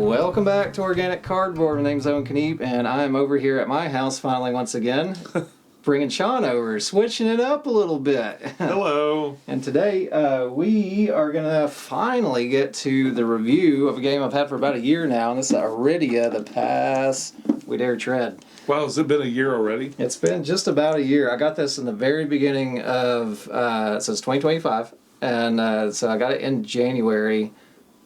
Welcome back to Organic Cardboard. My name's Owen Kniep, and I'm over here at my house finally once again, bringing Sean over, switching it up a little bit. Hello. And today we are going to finally get to the review of a game I've had for about a year now, and this is Arydia, The Pass We Dare Tread. Wow, has it been a year already? It's been just about a year. I got this in the very beginning of, since 2025, and so I got it in January.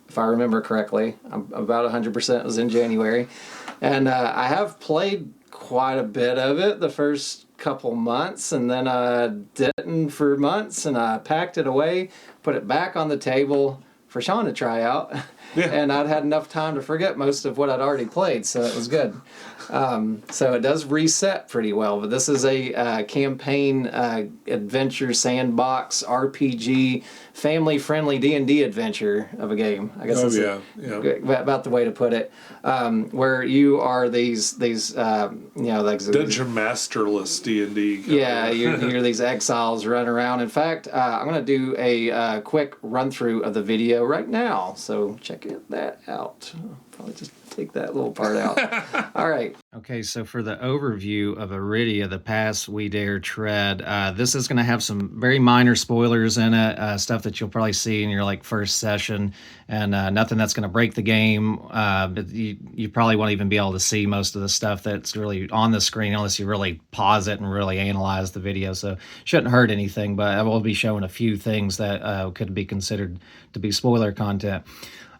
If I remember correctly, I'm about 100% was in January. And I have played quite a bit of it the first couple months, and then I didn't for months, and I packed it away, put it back on the table for Sean to try out. Yeah. And I'd had enough time to forget most of what I'd already played, so it was good. So it does reset pretty well, but this is a campaign adventure sandbox RPG family-friendly D&D adventure of a game. I guess about the way to put it. Where you are these like dungeon masterless D&D. Yeah, you're these exiles running around. In fact, I'm going to do a quick run-through of the video right now, so check that out. I'll probably just take that little part out. All right. Okay, so for the overview of Arydia, The Pass We Dare Tread, this is going to have some very minor spoilers in it, stuff that you'll probably see in your first session, and nothing that's going to break the game. But you probably won't even be able to see most of the stuff that's really on the screen unless you really pause it and really analyze the video. So shouldn't hurt anything, but I will be showing a few things that could be considered to be spoiler content.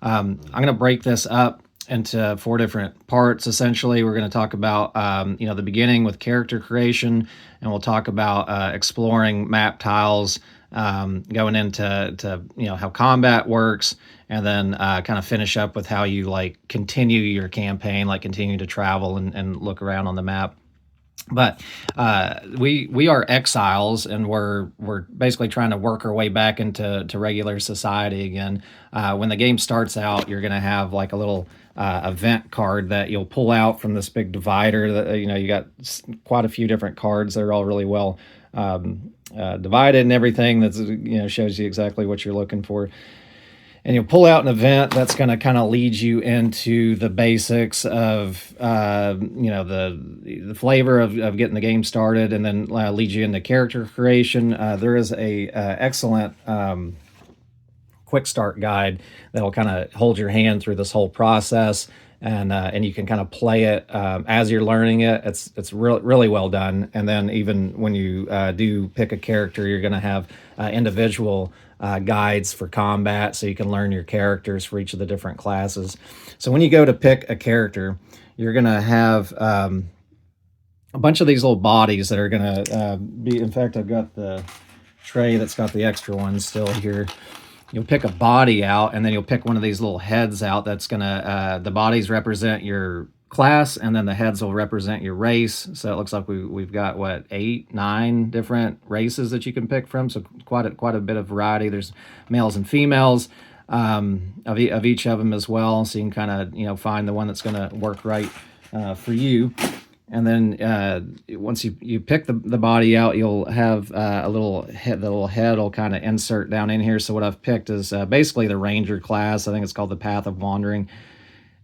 I'm going to break this up into 4 different parts. Essentially, we're going to talk about the beginning with character creation, and we'll talk about exploring map tiles, going into how combat works, and then kind of finish up with how you continue your campaign, continue to travel and look around on the map. But we are exiles, and we're basically trying to work our way back into regular society again. When the game starts out, you're going to have a little event card that you'll pull out from this big divider. That you got quite a few different cards that are all really well divided and everything. That's shows you exactly what you're looking for. And you'll pull out an event that's going to kind of lead you into the basics of, the flavor of getting the game started, and then lead you into character creation. There is a excellent quick start guide that'll kind of hold your hand through this whole process, and you can kind of play it as you're learning it. It's really well done. And then even when you do pick a character, you're going to have individual guides for combat, so you can learn your characters for each of the different classes. So when you go to pick a character, you're going to have a bunch of these little bodies that are going to be, in fact, I've got the tray that's got the extra ones still here. You'll pick a body out, and then you'll pick one of these little heads out that's going to, the bodies represent your class, and then the heads will represent your race. So it looks like we've got 8, 9 different races that you can pick from. So quite a bit of variety. There's males and females of each of them as well. So you can kind of find the one that's going to work right for you. And then once you pick the body out, you'll have a little head. The little head will kind of insert down in here. So what I've picked is basically the ranger class. I think it's called the Path of Wandering.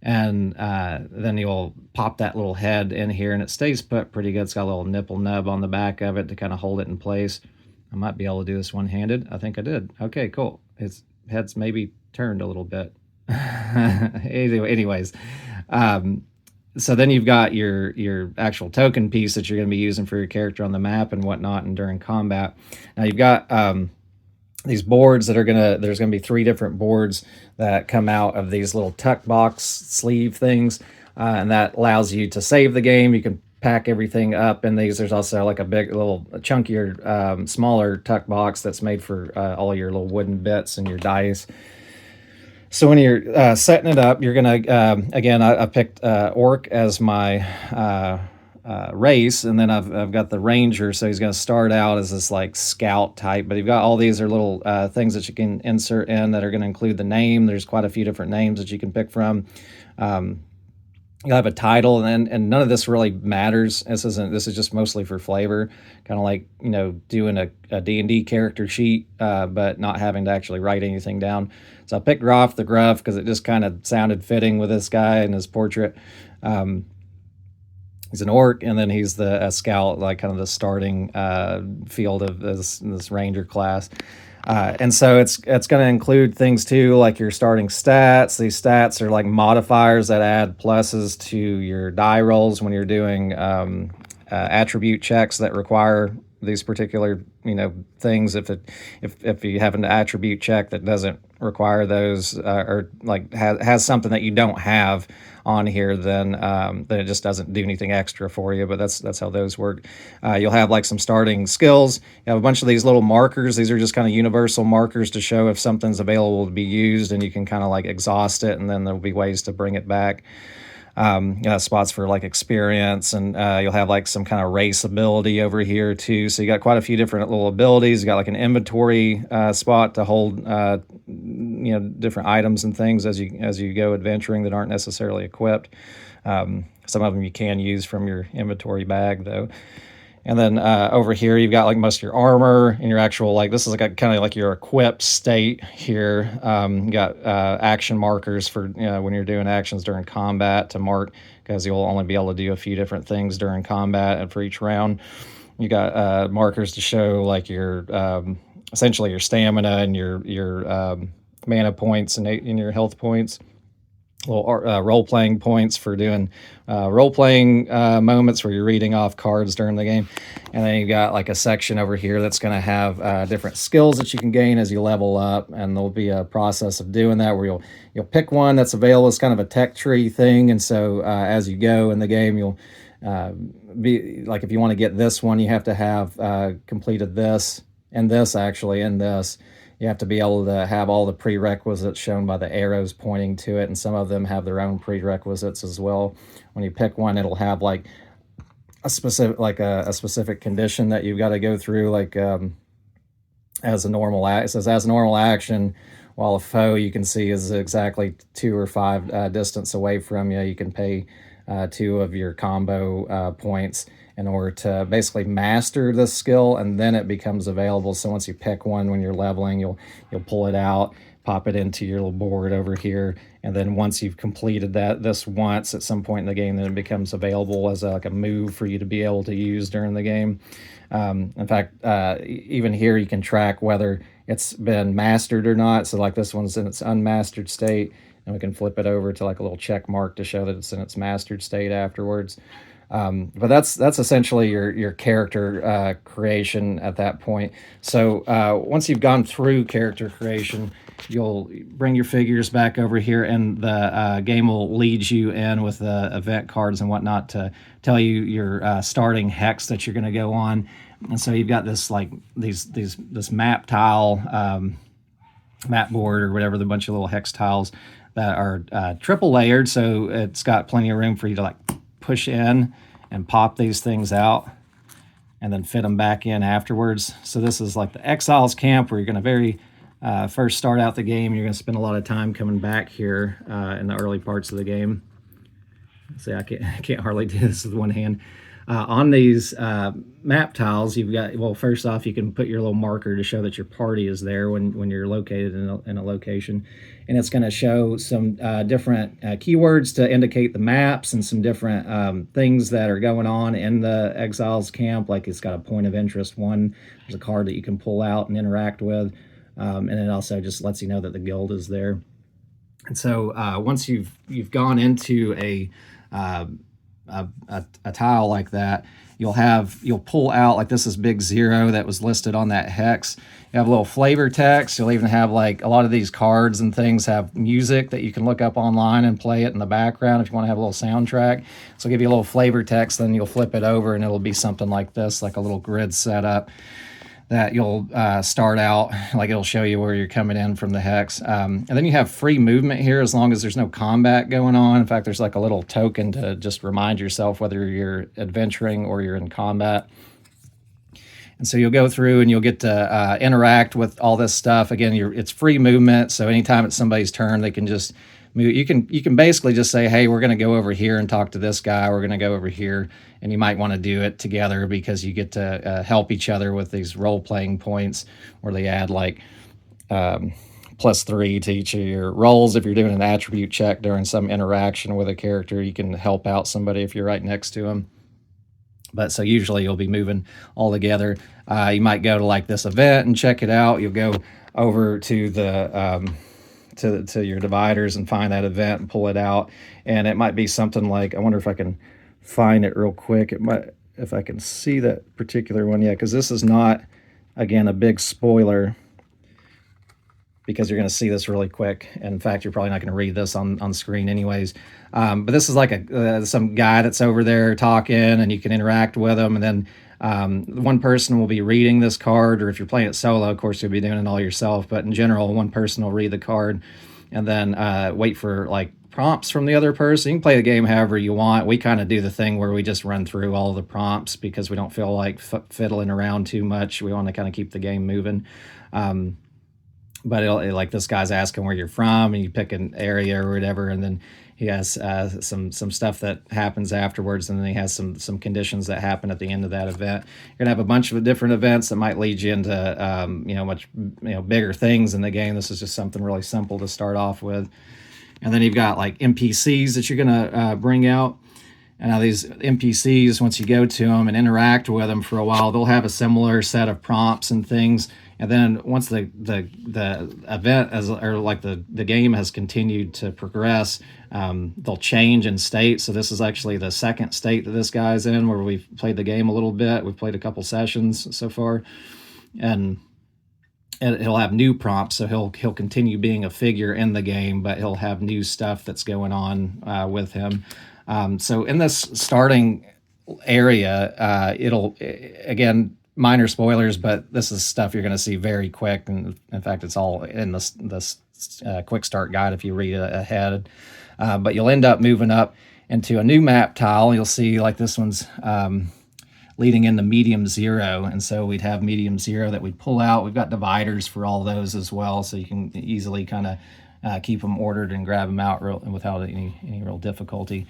And then you'll pop that little head in here, and it stays put pretty good. It's got a little nipple nub on the back of it to kind of hold it in place. I might be able to do this one-handed. I think I did. Okay, cool. Its head's maybe turned a little bit. Anyways, so then you've got your actual token piece that you're going to be using for your character on the map and whatnot and during combat. Now you've got these boards that there's going to be 3 different boards that come out of these little tuck box sleeve things, and that allows you to save the game. You can pack everything up in these. There's also a big little chunkier, smaller tuck box that's made for all your little wooden bits and your dice. So when you're setting it up, you're going to, again, I picked Orc as my race, and then I've got the Ranger, so he's going to start out as this scout type, but you've got all these are little things that you can insert in that are going to include the name. There's quite a few different names that you can pick from. you'll have a title, and none of this really matters. This is just mostly for flavor, kind of like, doing a D&D character sheet, but not having to actually write anything down. So I picked Groff the Gruff because it just kind of sounded fitting with this guy and his portrait. He's an orc, and then he's a scout, like kind of the starting field of this ranger class. And so it's going to include things too, like your starting stats. These stats are like modifiers that add pluses to your die rolls when you're doing attribute checks that require these particular things. If you have an attribute check that doesn't require those, or like has something that you don't have on here, then it just doesn't do anything extra for you. But that's how those work. You'll have like some starting skills. You have a bunch of these little markers. These are just kind of universal markers to show if something's available to be used, and you can kind of like exhaust it, and then there'll be ways to bring it back. Spots for like experience, and you'll have like some kind of race ability over here too. So you got quite a few different little abilities. You got like an inventory spot to hold different items and things as you go adventuring that aren't necessarily equipped. Some of them you can use from your inventory bag though. And then over here, you've got like most of your armor and your actual, like, this is like kind of like your equipped state here. You got action markers for, when you're doing actions during combat to mark, because you'll only be able to do a few different things during combat and for each round. You got markers to show like your, essentially your stamina and your mana points and your health points. Little role-playing points for doing role-playing moments where you're reading off cards during the game. And then you've got like a section over here that's going to have different skills that you can gain as you level up, and there'll be a process of doing that where you'll pick one that's available. It's kind of a tech tree thing, and so as you go in the game, you'll be like, if you want to get this one, you have to have completed this and this, actually, and this. You have to be able to have all the prerequisites shown by the arrows pointing to it, and some of them have their own prerequisites as well. When you pick one, it'll have like a specific condition that you've got to go through, like as a normal it says as a normal action, while a foe you can see is exactly 2 or 5 distance away from you. You can pay 2 of your combo points in order to basically master the skill, and then it becomes available. So once you pick one when you're leveling, you'll pull it out, pop it into your little board over here, and then once you've completed this once at some point in the game, then it becomes available as like a move for you to be able to use during the game. In fact, even here you can track whether it's been mastered or not. So like this one's in its unmastered state, and we can flip it over to like a little check mark to show that it's in its mastered state afterwards. But that's essentially your character creation at that point. So once you've gone through character creation, you'll bring your figures back over here, and the game will lead you in with event cards and whatnot to tell you your starting hex that you're going to go on. And so you've got this like this map tile, map board or whatever, the bunch of little hex tiles that are triple layered, so it's got plenty of room for you to like push in and pop these things out and then fit them back in afterwards. So this is like the Exiles camp, where you're going to first start out the game. You're going to spend a lot of time coming back here in the early parts of the game. See, I can't hardly do this with one hand. On these map tiles, you've got, well, first off, you can put your little marker to show that your party is there when you're located in a location. And it's going to show some different keywords to indicate the maps, and some different things that are going on in the Exiles camp. Like it's got a point of interest one. There's a card that you can pull out and interact with. And it also just lets you know that the guild is there. And so once you've gone into a tile like that, you'll pull out, like this is big 0 that was listed on that hex. You have a little flavor text. You'll even have like a lot of these cards and things have music that you can look up online and play it in the background if you want to have a little soundtrack. So I'll give you a little flavor text, then you'll flip it over and it'll be something like this, like a little grid setup that you'll start out, like it'll show you where you're coming in from the hex. And then you have free movement here as long as there's no combat going on. In fact, there's like a little token to just remind yourself whether you're adventuring or you're in combat. And so you'll go through and you'll get to interact with all this stuff. Again, it's free movement, so anytime it's somebody's turn, they can just You can basically just say, hey, we're going to go over here and talk to this guy. We're going to go over here, and you might want to do it together because you get to help each other with these role playing points where they add like +3 to each of your rolls. If you're doing an attribute check during some interaction with a character, you can help out somebody if you're right next to them. But so usually you'll be moving all together. You might go to like this event and check it out. You'll go over to the to your dividers and find that event and pull it out. And it might be something like, I wonder if I can find it real quick. It might, if I can see that particular one. Yeah, because this is not, again, a big spoiler, because you're going to see this really quick. In fact, you're probably not going to read this on screen anyways. But this is like some guy that's over there talking, and you can interact with him. And then one person will be reading this card, or if you're playing it solo, of course, you'll be doing it all yourself. But in general, one person will read the card and then wait for like prompts from the other person. You can play the game however you want. We kind of do the thing where we just run through all the prompts because we don't feel like fiddling around too much. We want to kind of keep the game moving. But like this guy's asking where you're from, and you pick an area or whatever, and then he has some stuff that happens afterwards, and then he has some conditions that happen at the end of that event. You're gonna have a bunch of different events that might lead you into much bigger things in the game. This is just something really simple to start off with. And then you've got like NPCs that you're gonna bring out. And now these NPCs, once you go to them and interact with them for a while, they'll have a similar set of prompts and things. And then once the event the game has continued to progress, they'll change in state. So this is actually the second state that this guy's in, where we've played the game a little bit. We've played a couple sessions so far, and he'll have new prompts. So he'll continue being a figure in the game, but he'll have new stuff that's going on with him. So in this starting area, it'll, again, minor spoilers, but this is stuff you're going to see very quick. And in fact, it's all in this quick start guide if you read it ahead. But you'll end up moving up into a new map tile. You'll see like this one's leading into medium 0. And so we'd have medium 0 that we'd pull out. We've got dividers for all those as well. So you can easily kind of keep them ordered and grab them out without any real difficulty.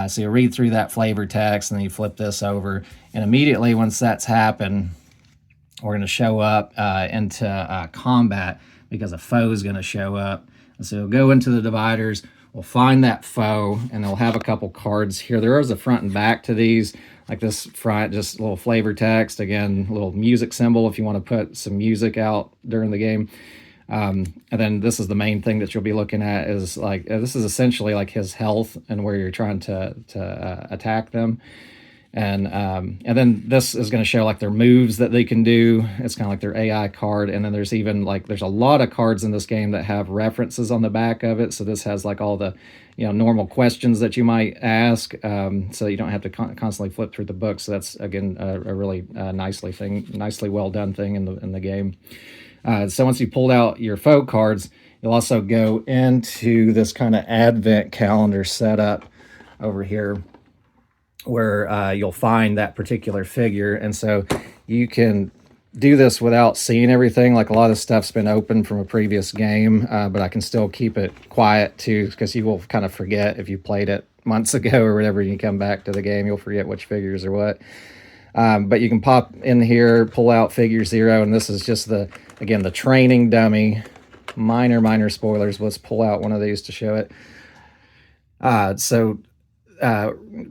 So you read through that flavor text, and then you flip this over. And immediately once that's happened, we're going to show up into combat, because a foe is going to show up. And so we'll go into the dividers, we'll find that foe, and they'll have a couple cards here. There is a front and back to these. Like this front, just a little flavor text. Again, a little music symbol if you want to put some music out during the game. And then this is the main thing that you'll be looking at, is like this is essentially like his health and where you're trying to attack them. And then this is going to show like their moves that they can do. It's kind of like their AI card. And then there's even like, there's a lot of cards in this game that have references on the back of it. So this has like all the normal questions that you might ask, so you don't have to constantly flip through the book. So that's, again, a really nicely well done thing in the game. So once you pulled out your foe cards, you'll also go into this kind of advent calendar setup over here, where you'll find that particular figure. And so you can do this without seeing everything. Like a lot of stuff's been open from a previous game, but I can still keep it quiet too, because you will kind of forget if you played it months ago or whatever. You come back to the game, you'll forget which figures are what. But you can pop in here, pull out figure 0, and this is just the training dummy. Minor spoilers. Let's pull out one of these to show it.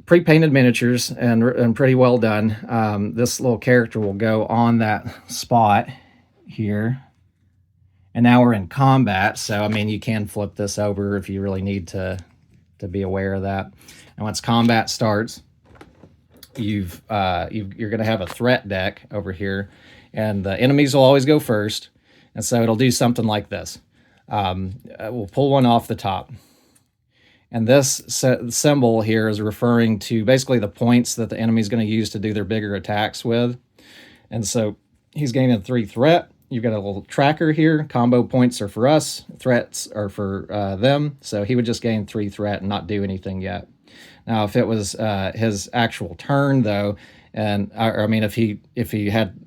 Pre-painted miniatures and pretty well done. This little character will go on that spot here. And now we're in combat, so I mean you can flip this over if you really need to be aware of that. And once combat starts, you're going to have a threat deck over here, and the enemies will always go first. And so it'll do something like this. We'll pull one off the top. And this symbol here is referring to basically the points that the enemy is going to use to do their bigger attacks with. And so he's gaining 3 threat. You've got a little tracker here. Combo points are for us. Threats are for them. So he would just gain 3 threat and not do anything yet. Now, if it was his actual turn, though, and I mean, if he had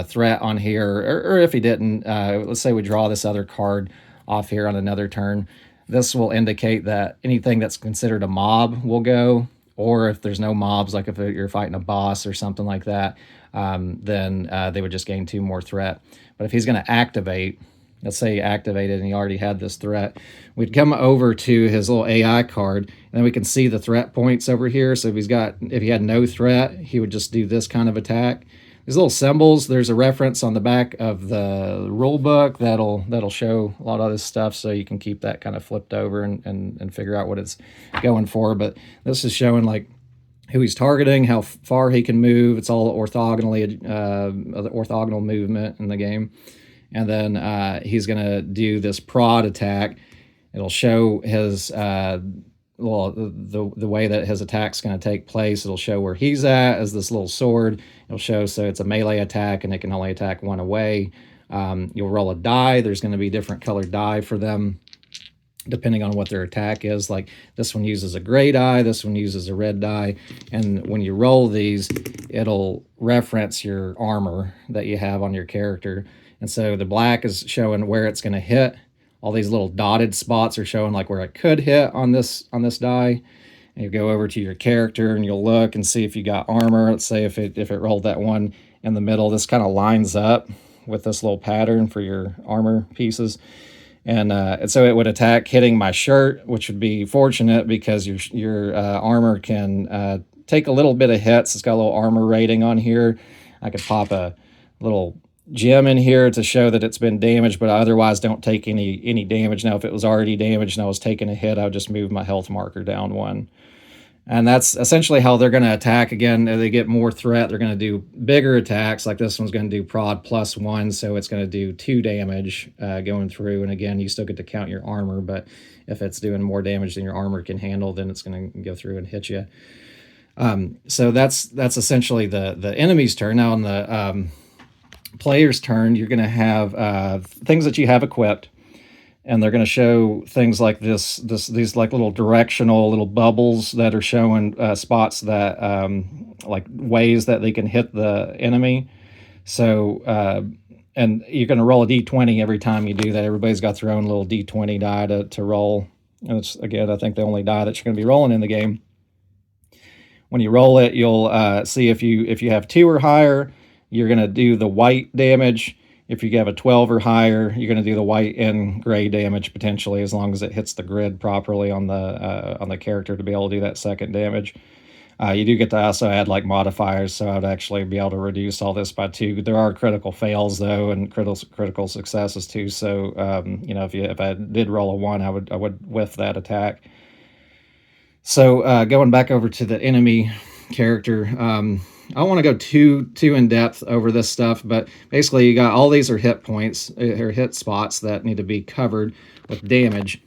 threat on here, or if he didn't, let's say we draw this other card off here on another turn. this will indicate that anything that's considered a mob will go, or if there's no mobs, like if you're fighting a boss or something like that, then they would just gain 2 more threat. But if he's going to activate, let's say he activated and he already had this threat, we'd come over to his little AI card, and then we can see the threat points over here. So if he had no threat, he would just do this kind of attack. These little symbols, there's a reference on the back of the rule book that'll show a lot of this stuff, so you can keep that kind of flipped over and figure out what it's going for. But this is showing like who he's targeting, how far he can move. It's all orthogonally orthogonal movement in the game. And then he's going to do this prod attack. It'll show his the way that his attack's going to take place. It'll show where he's at as this little sword. It'll show, so it's a melee attack and it can only attack one away. You'll roll a die. There's going to be different colored die for them depending on what their attack is. Like this one uses a gray die, this one uses a red die. And when you roll these, it'll reference your armor that you have on your character. And so the black is showing where it's going to hit. All these little dotted spots are showing like where it could hit on this die. And you go over to your character and you'll look and see if you got armor. Let's say if it rolled that one in the middle, this kind of lines up with this little pattern for your armor pieces. And so it would attack hitting my shirt, which would be fortunate because your armor can take a little bit of hits. It's got a little armor rating on here. I could pop a little gem in here to show that it's been damaged, but I otherwise don't take any damage. Now, if it was already damaged and I was taking a hit, I would just move my health marker down 1. And that's essentially how they're going to attack. Again, as they get more threat, they're going to do bigger attacks. Like this one's going to do prod +1, so it's going to do 2 damage going through. And again, you still get to count your armor, but if it's doing more damage than your armor can handle, then it's going to go through and hit you. So that's essentially the enemy's turn. Now on the player's turn, you're going to have things that you have equipped. And they're going to show things like these like little directional little bubbles that are showing spots that like ways that they can hit the enemy. So and you're going to roll a d20 every time you do that. Everybody's got their own little d20 die to roll. And it's, again, I think the only die that you're going to be rolling in the game. When you roll it, you'll see if you have 2 or higher, you're going to do the white damage. If you have a 12 or higher, you're going to do the white and gray damage potentially, as long as it hits the grid properly on the character to be able to do that second damage. You do get to also add like modifiers, so I'd actually be able to reduce all this by 2. There are critical fails though, and critical successes too. So if I did roll a 1, I would whiff that attack. So going back over to the enemy character. I don't want to go too in depth over this stuff, but basically you got all these are hit points or hit spots that need to be covered with damage,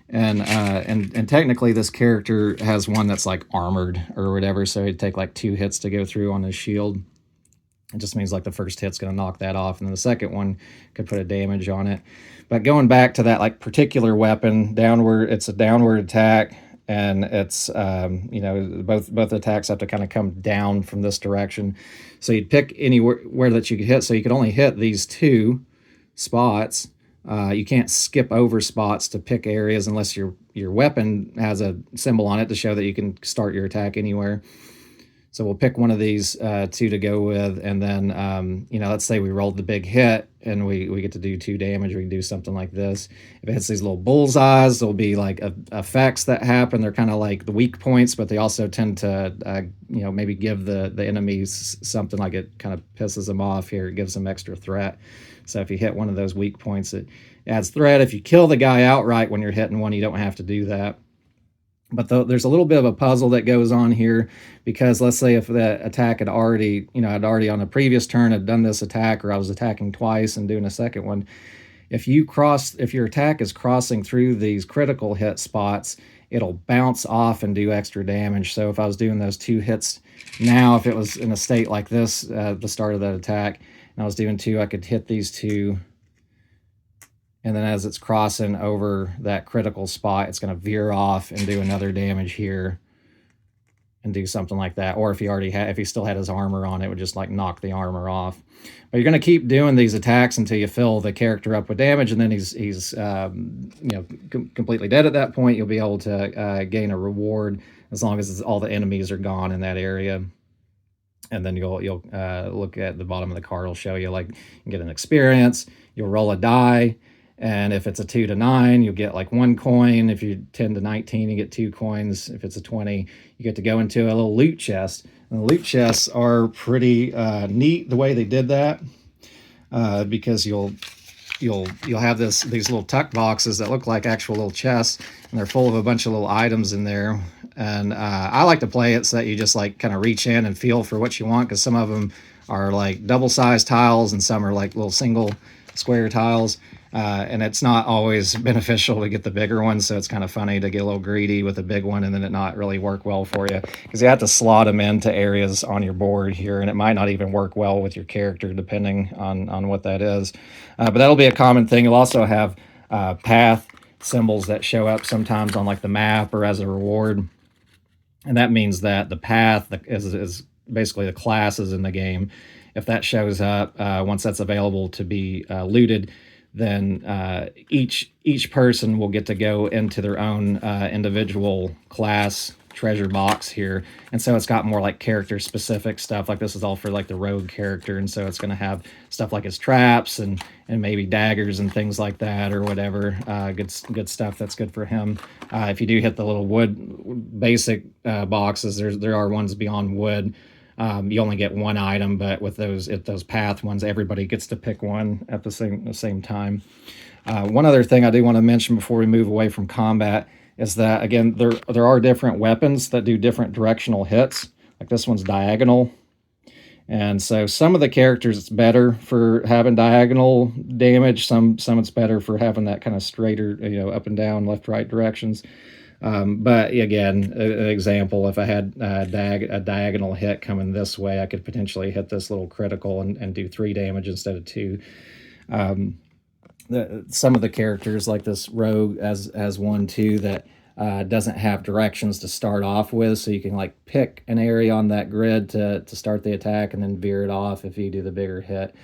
and technically this character has one that's like armored or whatever, so he'd take like 2 hits to go through on his shield. It just means like the first hit's going to knock that off, and then the second one could put a damage on it. But going back to that like particular weapon, it's a downward attack. And it's both attacks have to kind of come down from this direction, so you'd pick anywhere that you could hit. So you could only hit these 2 spots. You can't skip over spots to pick areas unless your weapon has a symbol on it to show that you can start your attack anywhere. So we'll pick one of these 2 to go with, and then let's say we rolled the big hit and we get to do 2 damage. We can do something like this. If it hits these little bullseyes, there'll be like effects that happen. They're kind of like the weak points, but they also tend to maybe give the enemies something, like it kind of pisses them off here. It gives them extra threat. So if you hit one of those weak points, it adds threat. If you kill the guy outright when you're hitting one, you don't have to do that. But there's a little bit of a puzzle that goes on here, because let's say if the attack had already, I'd already on a previous turn had done this attack, or I was attacking twice and doing a second one. If your attack is crossing through these critical hit spots, it'll bounce off and do extra damage. So if I was doing those 2 hits now, if it was in a state like this at the start of that attack, and I was doing 2, I could hit these 2. And then as it's crossing over that critical spot, it's going to veer off and do another damage here. do something like that. Or if he still had his armor on, it would just like knock the armor off. But you're going to keep doing these attacks until you fill the character up with damage, and then he's completely dead at that point. You'll be able to gain a reward as long as all the enemies are gone in that area. And then you'll look at the bottom of the card. It'll show you like you get an experience. You'll roll a die, and if it's a 2 to 9, you'll get like 1 coin. If you're 10 to 19, you get 2 coins. If it's a 20, you get to go into a little loot chest. And the loot chests are pretty neat the way they did that, because you'll have these little tuck boxes that look like actual little chests, and they're full of a bunch of little items in there. And I like to play it so that you just like kind of reach in and feel for what you want, because some of them are like double-sized tiles and some are like little single square tiles, and it's not always beneficial to get the bigger ones, so it's kind of funny to get a little greedy with a big one and then it not really work well for you, because you have to slot them into areas on your board here, and it might not even work well with your character depending on what that is. But that'll be a common thing. You'll also have path symbols that show up sometimes on like the map or as a reward, and that means that the path is basically the classes in the game. If that shows up, once that's available to be looted, then each person will get to go into their own individual class treasure box here. And so it's got more like character specific stuff. Like this is all for like the rogue character, and so it's going to have stuff like his traps and maybe daggers and things like that or whatever. Good stuff that's good for him. If you do hit the little wood basic boxes, there are ones beyond wood. You only get 1 item, but with those path ones, everybody gets to pick one at the same time. One other thing I do want to mention before we move away from combat is that, again, there are different weapons that do different directional hits. Like this one's diagonal. And so some of the characters, it's better for having diagonal damage. Some it's better for having that kind of straighter, up and down, left, right directions. But again, an example, if I had a diagonal hit coming this way, I could potentially hit this little critical and do 3 damage instead of 2. Some of the characters, like this rogue, as one too, that doesn't have directions to start off with, so you can like pick an area on that grid to start the attack and then veer it off if you do the bigger hit.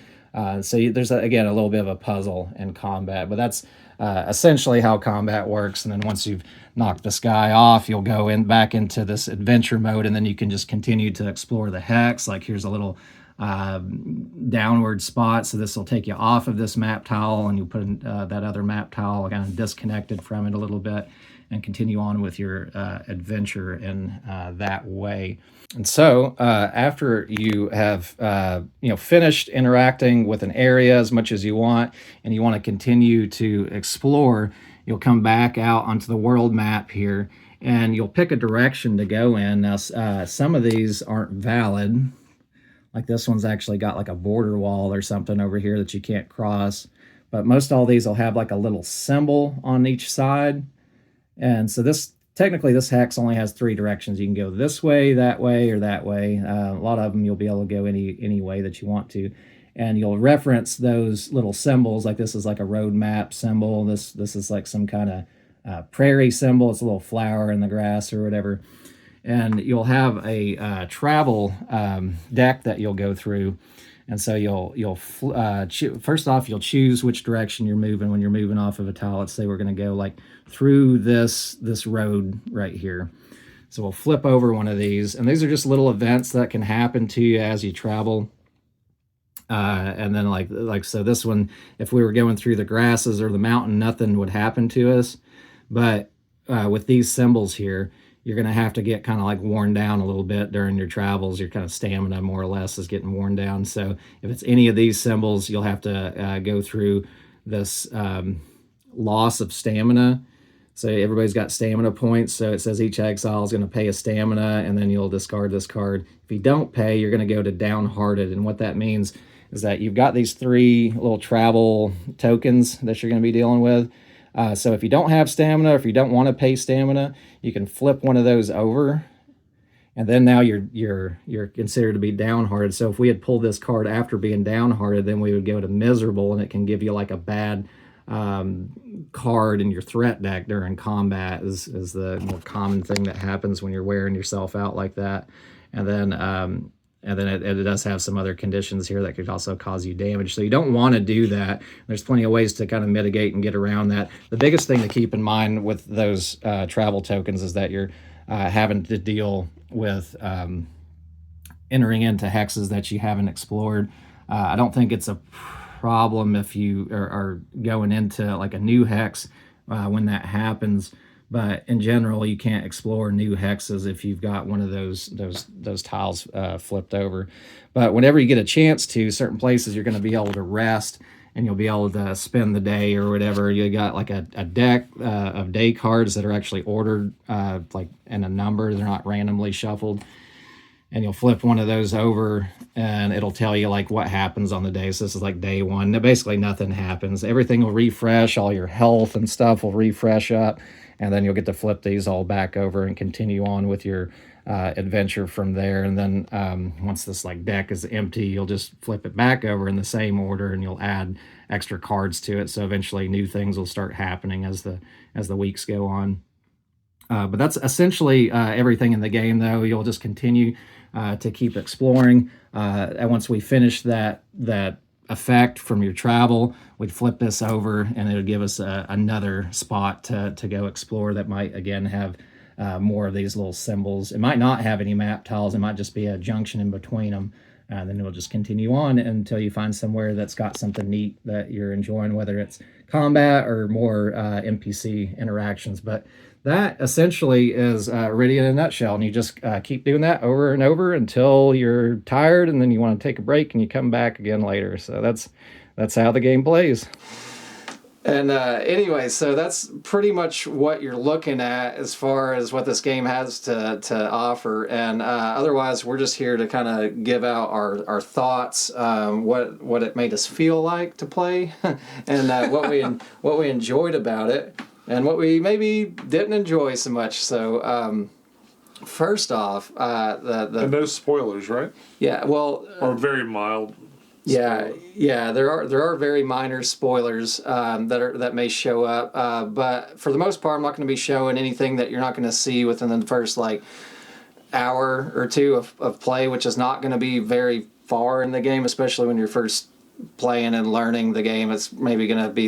So there's again a little bit of a puzzle in combat, but that's essentially how combat works. And then once you've knocked this guy off, you'll go back into this adventure mode, and then you can just continue to explore the hex. Like here's a little downward spot, so this will take you off of this map tile, and you put in, that other map tile kind of disconnected from it a little bit, and continue on with your adventure in that way. And so after you have finished interacting with an area as much as you want, and you want to continue to explore, you'll come back out onto the world map here, and you'll pick a direction to go in. Now some of these aren't valid. Like this one's actually got like a border wall or something over here that you can't cross. But most all these will have like a little symbol on each side. And so technically this hex only has 3 directions. You can go this way, or that way. A lot of them you'll be able to go any way that you want to. And you'll reference those little symbols. Like this is like a road map symbol. This is like some kind of prairie symbol. It's a little flower in the grass or whatever. And you'll have a travel deck that you'll go through, and so you'll first off you'll choose which direction you're moving when you're moving off of a tile. Let's say we're going to go like through this road right here. So we'll flip over one of these, and these are just little events that can happen to you as you travel. And then like so this one, if we were going through the grasses or the mountain, nothing would happen to us. But with these symbols here, you're going to have to get kind of like worn down a little bit during your travels. Your kind of stamina more or less is getting worn down. So if it's any of these symbols, you'll have to go through this loss of stamina. So everybody's got stamina points. So it says each exile is going to pay a stamina, and then you'll discard this card. If you don't pay, you're going to go to downhearted. And what that means is that you've got these 3 little travel tokens that you're going to be dealing with. So if you don't have stamina, if you don't want to pay stamina, you can flip one of those over, and then now you're considered to be downhearted. So if we had pulled this card after being downhearted, then we would go to miserable, and it can give you like a bad card in your threat deck during combat is the more common thing that happens when you're wearing yourself out like that. And then it does have some other conditions here that could also cause you damage. So you don't want to do that. There's plenty of ways to kind of mitigate and get around that. The biggest thing to keep in mind with those travel tokens is that you're having to deal with entering into hexes that you haven't explored. I don't think it's a problem if you are going into like a new hex when that happens. But in general, you can't explore new hexes if you've got one of those tiles flipped over. But whenever you get a chance to, certain places you're going to be able to rest and you'll be able to spend the day or whatever. You got like a deck of day cards that are actually ordered like in a number. They're not randomly shuffled. And you'll flip one of those over and it'll tell you like what happens on the day. So this is like day one. Basically nothing happens. Everything will refresh. All your health and stuff will refresh up. And then you'll get to flip these all back over and continue on with your adventure from there. And then once this like deck is empty, you'll just flip it back over in the same order and you'll add extra cards to it. So eventually new things will start happening as the weeks go on. But that's essentially everything in the game, though. You'll just continue to keep exploring. And once we finish that effect from your travel, we'd flip this over and it would give us another spot to go explore that might, again, have more of these little symbols. It might not have any map tiles. It might just be a junction in between them. Then it'll just continue on until you find somewhere that's got something neat that you're enjoying, whether it's combat or more NPC interactions. But that essentially is Arydia in a nutshell, and you just keep doing that over and over until you're tired, and then you want to take a break and you come back again later. So that's how the game plays. And anyway, so that's pretty much what you're looking at as far as what this game has to offer. And otherwise, we're just here to kind of give out our thoughts, what it made us feel like to play, and what we enjoyed about it, and what we maybe didn't enjoy so much. So first off, and no spoilers, right? Yeah, well, or very mild. Yeah, there are very minor spoilers that may show up, but for the most part, I'm not going to be showing anything that you're not going to see within the first like hour or two of play, which is not going to be very far in the game, especially when you're first playing and learning the game. It's maybe going to be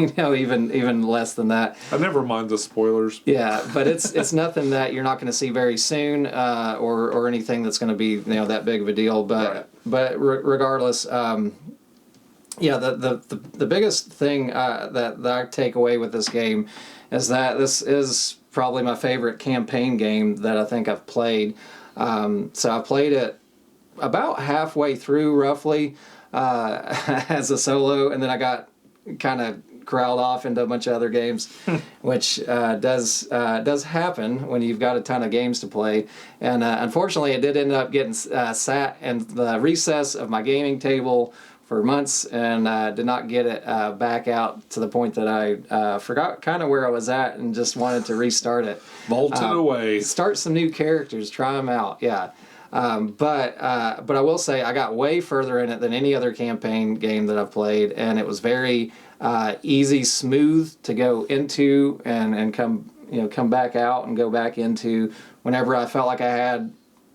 even less than that. I never mind the spoilers. Yeah, but it's nothing that you're not going to see very soon, or anything that's going to be that big of a deal. But right. But regardless, the biggest thing that I take away with this game is that this is probably my favorite campaign game that I think I've played. So I played it about halfway through, roughly, as a solo, and then I got kind of corralled off into a bunch of other games, which does happen when you've got a ton of games to play. And unfortunately, it did end up getting sat in the recess of my gaming table for months, and did not get it back out to the point that I forgot kind of where I was at and just wanted to restart it. Bolted away. Start some new characters, try them out, yeah. But I will say I got way further in it than any other campaign game that I've played, and it was very easy, smooth to go into and come back out and go back into whenever I felt like I had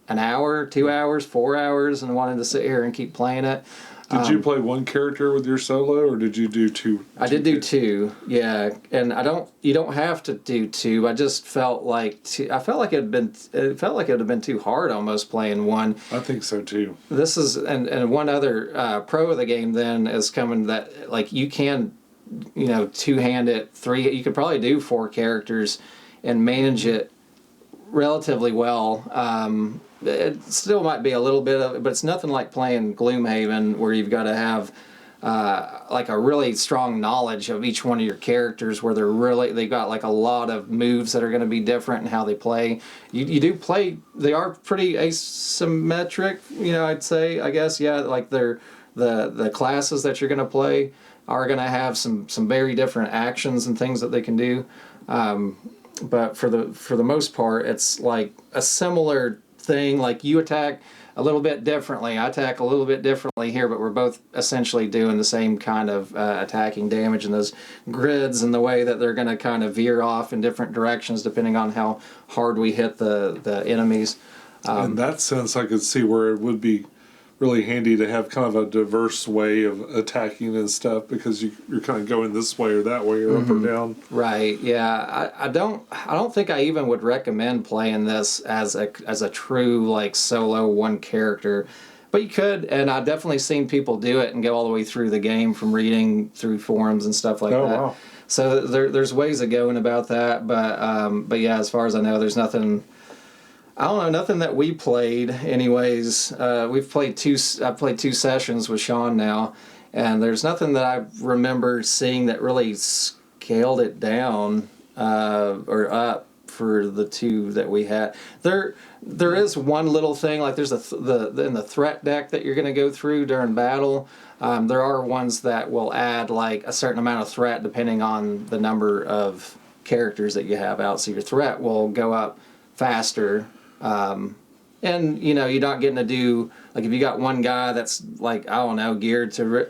an hour, 2 hours, 4 hours, and wanted to sit here and keep playing it. Did you play one character with your solo, or did you do two? I did do two, yeah, and you don't have to do two. I just felt like it felt like it would have been too hard almost playing one. I think so too. This is and one other pro of the game then is coming that like you can two-hand it, three. You could probably do 4 characters and manage it relatively well. It still might be a little bit of it, but it's nothing like playing Gloomhaven where you've got to have like a really strong knowledge of each one of your characters, where they've got like a lot of moves that are going to be different in how they play. You do play, they are pretty asymmetric, I'd say, I guess, yeah, like the classes that you're going to play are going to have some very different actions and things that they can do. But for the most part, it's like a similar thing. Like you attack a little bit differently, I attack a little bit differently here, but we're both essentially doing the same kind of attacking damage, and those grids and the way that they're going to kind of veer off in different directions depending on how hard we hit the enemies. In that sense, I could see where it would be really handy to have kind of a diverse way of attacking and stuff, because you're kind of going this way or that way or up or down. Right. Yeah. I don't think I even would recommend playing this as a true like solo one character, but you could, and I've definitely seen people do it and go all the way through the game from reading through forums and stuff like that. Wow. So there's ways of going about that, but yeah, as far as I know, there's nothing. I don't know, nothing that we played anyways. I've played two sessions with Sean now, and there's nothing that I remember seeing that really scaled it down or up for the two that we had. There is one little thing, like there's in the threat deck that you're going to go through during battle. There are ones that will add like a certain amount of threat depending on the number of characters that you have out, so your threat will go up faster. And you know, you're not getting to do, like if you got one guy that's like, I don't know, geared to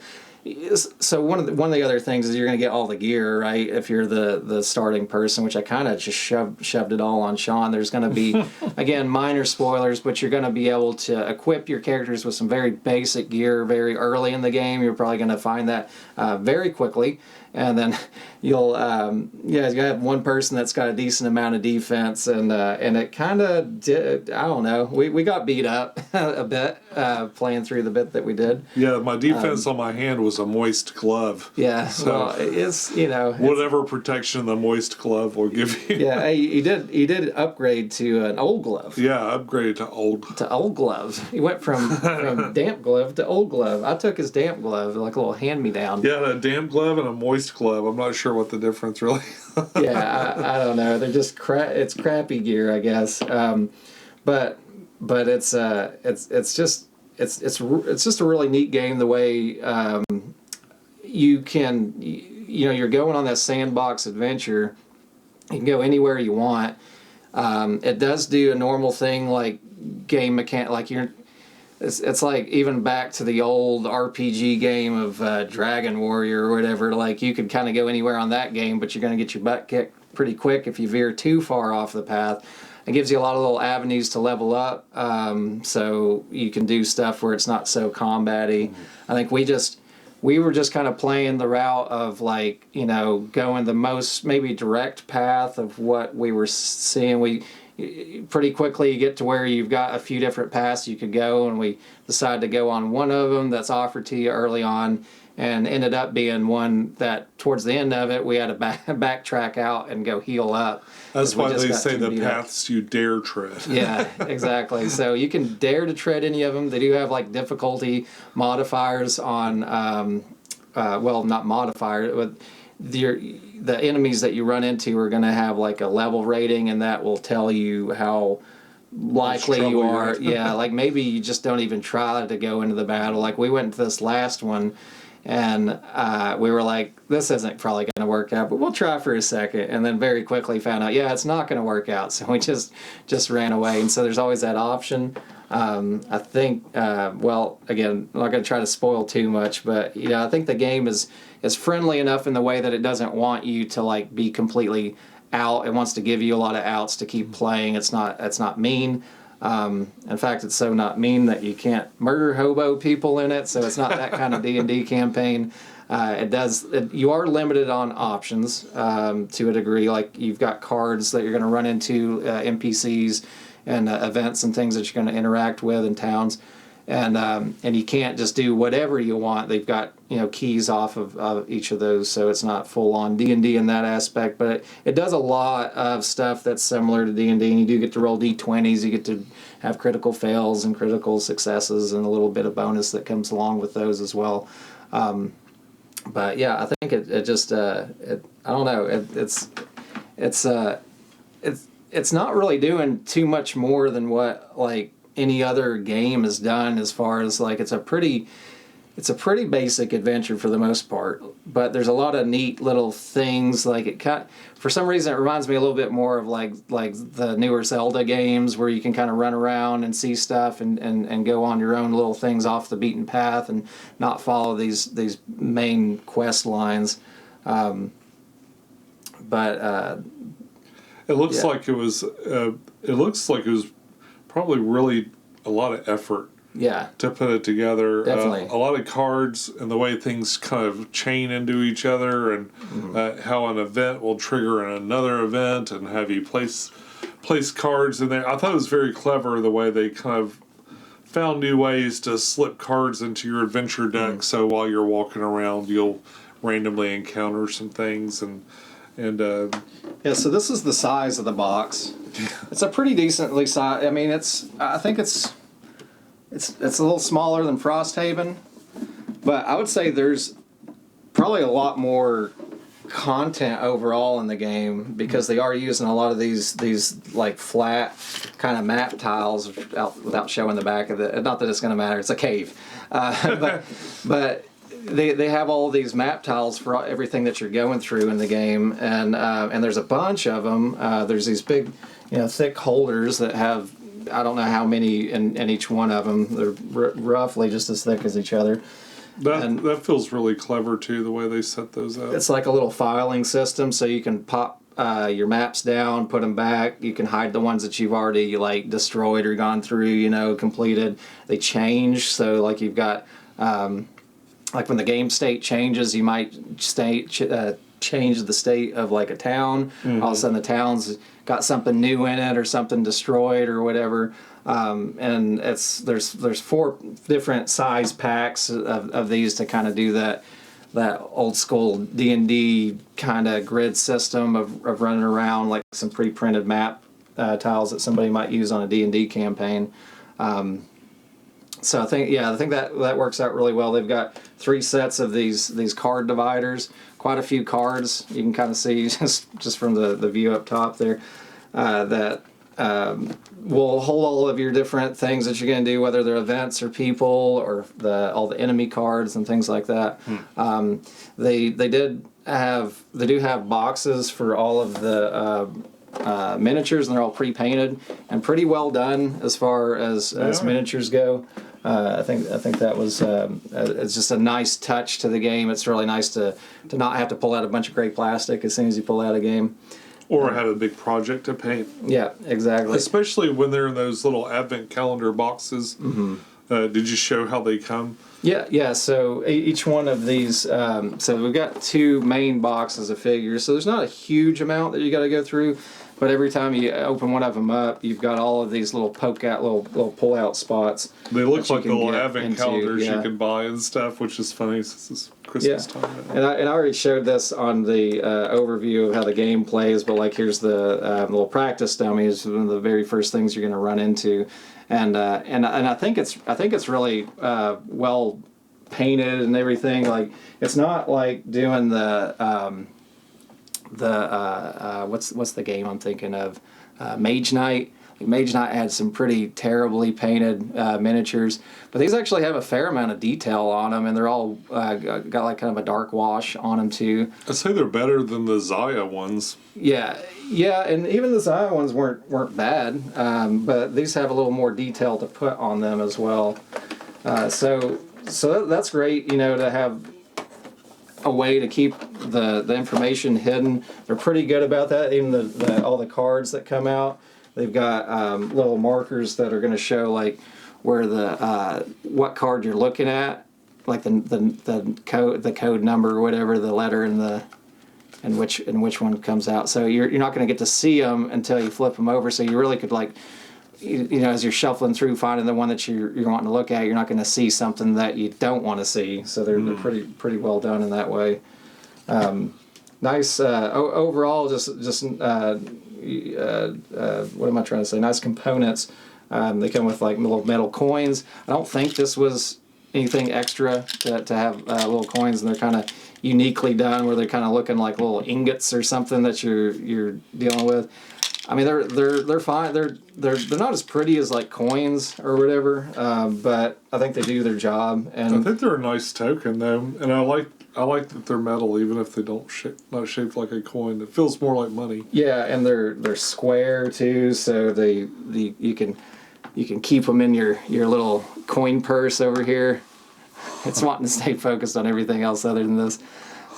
so one of the other things is you're going to get all the gear, right, if you're the starting person, which I kind of just shoved it all on Sean. There's going to be again minor spoilers, but you're going to be able to equip your characters with some very basic gear very early in the game. You're probably going to find that very quickly, and then you'll you have one person that's got a decent amount of defense, and it kind of did, I don't know, we got beat up a bit playing through the bit that we did. Yeah, my defense on my hand was a moist glove. Yeah, so well, it's, you know, whatever protection the moist glove will give you. Yeah, hey, he did upgrade to an old glove. Yeah, upgrade to old. To old glove. He went from damp glove to old glove. I took his damp glove, like a little hand-me-down. Yeah, a damp glove and a moist glove. I'm not sure what the difference really. Yeah, I don't know. They're just it's crappy gear, I guess. But it's just a really neat game the way you can, you know, you're going on that sandbox adventure. You can go anywhere you want. It does do a normal thing like game mechanic, like it's like even back to the old RPG game of Dragon Warrior or whatever. Like you could kind of go anywhere on that game, but you're going to get your butt kicked pretty quick if you veer too far off the path. It gives you a lot of little avenues to level up, so you can do stuff where it's not so combat-y. I think we were just kind of playing the route of, like, you know, going the most maybe direct path of what we were seeing. We pretty quickly you get to where you've got a few different paths you could go, and we decided to go on one of them that's offered to you early on, and ended up being one that towards the end of it we had to backtrack out and go heal up. That's why they say the paths you dare tread. Yeah, exactly. So you can dare to tread any of them. They do have like difficulty modifiers on, well, not modifier, but the enemies that you run into are going to have like a level rating, and that will tell you how likely you are. Yeah, like maybe you just don't even try to go into the battle. Like we went into this last one, and we were like, this isn't probably going to work out, but we'll try for a second. And then very quickly found out, yeah, it's not going to work out. So we just ran away. And so there's always that option. I think, well, again, I'm not going to try to spoil too much, but you know, I think the game is friendly enough in the way that it doesn't want you to like be completely out. It wants to give you a lot of outs to keep playing. It's not mean. In fact, it's so not mean that you can't murder hobo people in it, so it's not that kind of D&D campaign. You are limited on options to a degree. Like you've got cards that you're going to run into, NPCs and events and things that you're going to interact with in towns, and you can't just do whatever you want. They've got, you know, keys off of each of those, so it's not full on D&D in that aspect. But it does a lot of stuff that's similar to D&D, and you do get to roll D20s. You get to have critical fails and critical successes, and a little bit of bonus that comes along with those as well. But yeah, I think it just I don't know, it's not really doing too much more than what like any other game has done, as far as like it's a pretty it's a pretty basic adventure for the most part, but there's a lot of neat little things. Like for some reason, it reminds me a little bit more of like the newer Zelda games where you can kind of run around and see stuff and go on your own little things off the beaten path and not follow these main quest lines. But it looks like it was. It looks like it was probably really a lot of effort. Yeah. To put it together. Definitely. A lot of cards and the way things kind of chain into each other, and how an event will trigger another event and have you place cards in there. I thought it was very clever the way they kind of found new ways to slip cards into your adventure deck, so while you're walking around you'll randomly encounter some things and yeah, so this is the size of the box. It's a pretty decently size. I mean, I think it's a little smaller than Frosthaven, but I would say there's probably a lot more content overall in the game because they are using a lot of these like flat kind of map tiles without showing the back of it. Not that it's going to matter. It's a cave, but they have all these map tiles for everything that you're going through in the game, and there's a bunch of them. There's these big, thick holders that have. I don't know how many in each one of them. They're roughly just as thick as each other. That feels really clever too, the way they set those up. It's like a little filing system, so you can pop your maps down, put them back. You can hide the ones that you've already like destroyed or gone through, completed. They change, so like you've got like when the game state changes, you might change the state of like a town. Mm-hmm. All of a sudden the town's got something new in it or something destroyed or whatever. And there's 4 different size packs of these to kind of do that old school D&D kind of grid system of running around, like some pre-printed map tiles that somebody might use on a D&D campaign. So I think that works out really well. They've got 3 sets of these card dividers, quite a few cards. You can kind of see just from the view up top there that will hold all of your different things that you're going to do, whether they're events or people or all the enemy cards and things like that. They do have boxes for all of the miniatures, and they're all pre-painted and pretty well done as far as miniatures go. I think that was it's just a nice touch to the game. It's really nice to not have to pull out a bunch of gray plastic as soon as you pull out a game. Or have a big project to paint. Yeah, exactly. Especially when they're in those little advent calendar boxes. Mm-hmm. Did you show how they come? Yeah. So each one of these, so we've got 2 main boxes of figures. So there's not a huge amount that you got to go through, but every time you open one of them up, you've got all of these little little pull out spots. They look like the little advent calendars you can buy and stuff, which is funny since it's Christmas time. And I already showed this on the overview of how the game plays, but like here's the little practice dummies, one of the very first things you're going to run into. And I think it's really well painted and everything. Like it's not like doing what's the game I'm thinking of, Mage Knight. Mage Knight had some pretty terribly painted miniatures, but these actually have a fair amount of detail on them, and they're all got like kind of a dark wash on them too. I'd say they're better than the Zaya ones. Yeah, and even the Zaya ones weren't bad, but these have a little more detail to put on them as well. So that's great, to have a way to keep the information hidden. They're pretty good about that. Even all the cards that come out, they've got little markers that are going to show like where what card you're looking at, like the code number or whatever, the letter and which one comes out. So you're not going to get to see them until you flip them over. So you really could like, as you're shuffling through finding the one that you're wanting to look at, you're not going to see something that you don't want to see. So they're pretty well done in that way. Nice overall, just what am I trying to say? Nice components. They come with like little metal coins. I don't think this was anything extra to have little coins, and they're kind of uniquely done where they're kind of looking like little ingots or something that you're dealing with. I mean, they're fine. They're not as pretty as like coins or whatever, but I think they do their job. And I think they're a nice token though, and I like that they're metal, even if they don't not shaped like a coin. It feels more like money. yeah, and they're square too, so you can keep them in your little coin purse over here. It's wanting to stay focused on everything else other than this.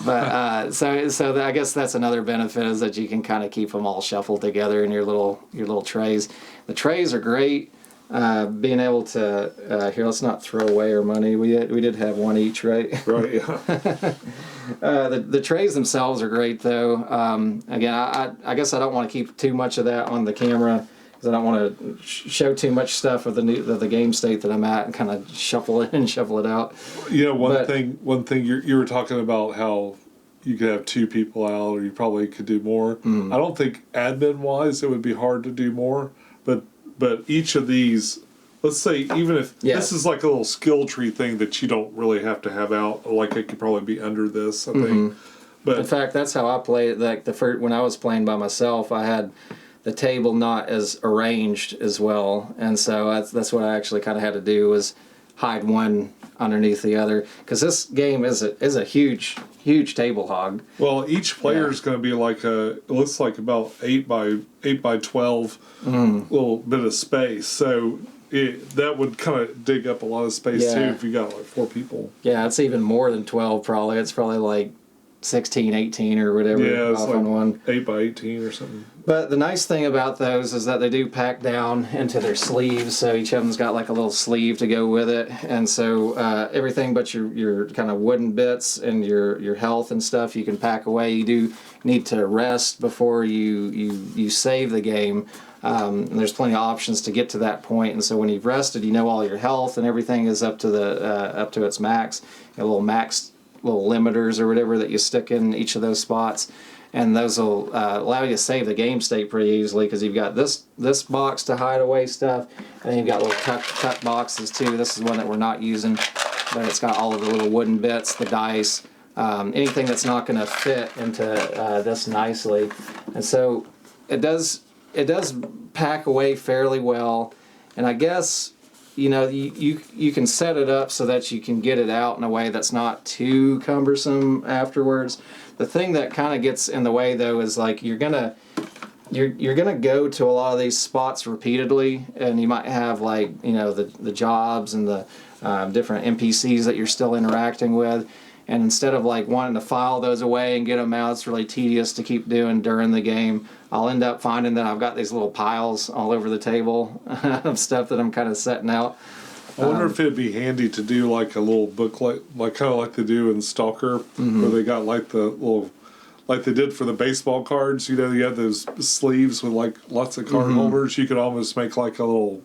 But so I guess that's another benefit, is that you can kind of keep them all shuffled together in your little trays. The trays are great. Being able to here, let's not throw away our money. We did have one each, right? Right. Yeah. The trays themselves are great though. Again, I guess I don't want to keep too much of that on the camera, because I don't want to show too much stuff of the game state that I'm at, and kind of shuffle it in, shuffle it out. You know, one thing you were talking about how you could have 2 people out, or you probably could do more. I don't think admin wise it would be hard to do more, but each of these, let's say, even if this is like a little skill tree thing that you don't really have to have out, like it could probably be under this, I think. But in fact, that's how I played. Like the first, when I was playing by myself, I had the table not as arranged as well, and so that's what I actually kind of had to do, was hide one underneath the other, because this game is a huge table hog. well, each player is going to be like it looks like about 8 by 12 little bit of space. So that would kind of dig up a lot of space too if you got like 4 people. Yeah, it's even more than 12 probably. It's probably like 16, 18 or whatever. Yeah, it's off like on one. 8 by 18 or something. But the nice thing about those is that they do pack down into their sleeves, so each of them's got like a little sleeve to go with it, and so everything but your kind of wooden bits and your health and stuff you can pack away. You do need to rest before you save the game. And there's plenty of options to get to that point, and so when you've rested, you know all your health and everything is up to its max. You know, little limiters or whatever that you stick in each of those spots, and those will allow you to save the game state pretty easily, because you've got this box to hide away stuff, and then you've got little tuck boxes too. This is one that we're not using, but it's got all of the little wooden bits, the dice, anything that's not going to fit into this nicely, and so it does pack away fairly well. And I guess, you know, you can set it up so that you can get it out in a way that's not too cumbersome afterwards. The thing that kind of gets in the way though is like you're gonna go to a lot of these spots repeatedly, and you might have like, you know, the jobs and the different NPCs that you're still interacting with. And instead of like wanting to file those away and get them out, it's really tedious to keep doing during the game. I'll end up finding that I've got these little piles all over the table of stuff that I'm kind of setting out. I wonder if it'd be handy to do like a little booklet, like kind of like they do in Stalker, where they got like the little, like they did for the baseball cards. You know, you have those sleeves with like lots of card holders. You could almost make like a little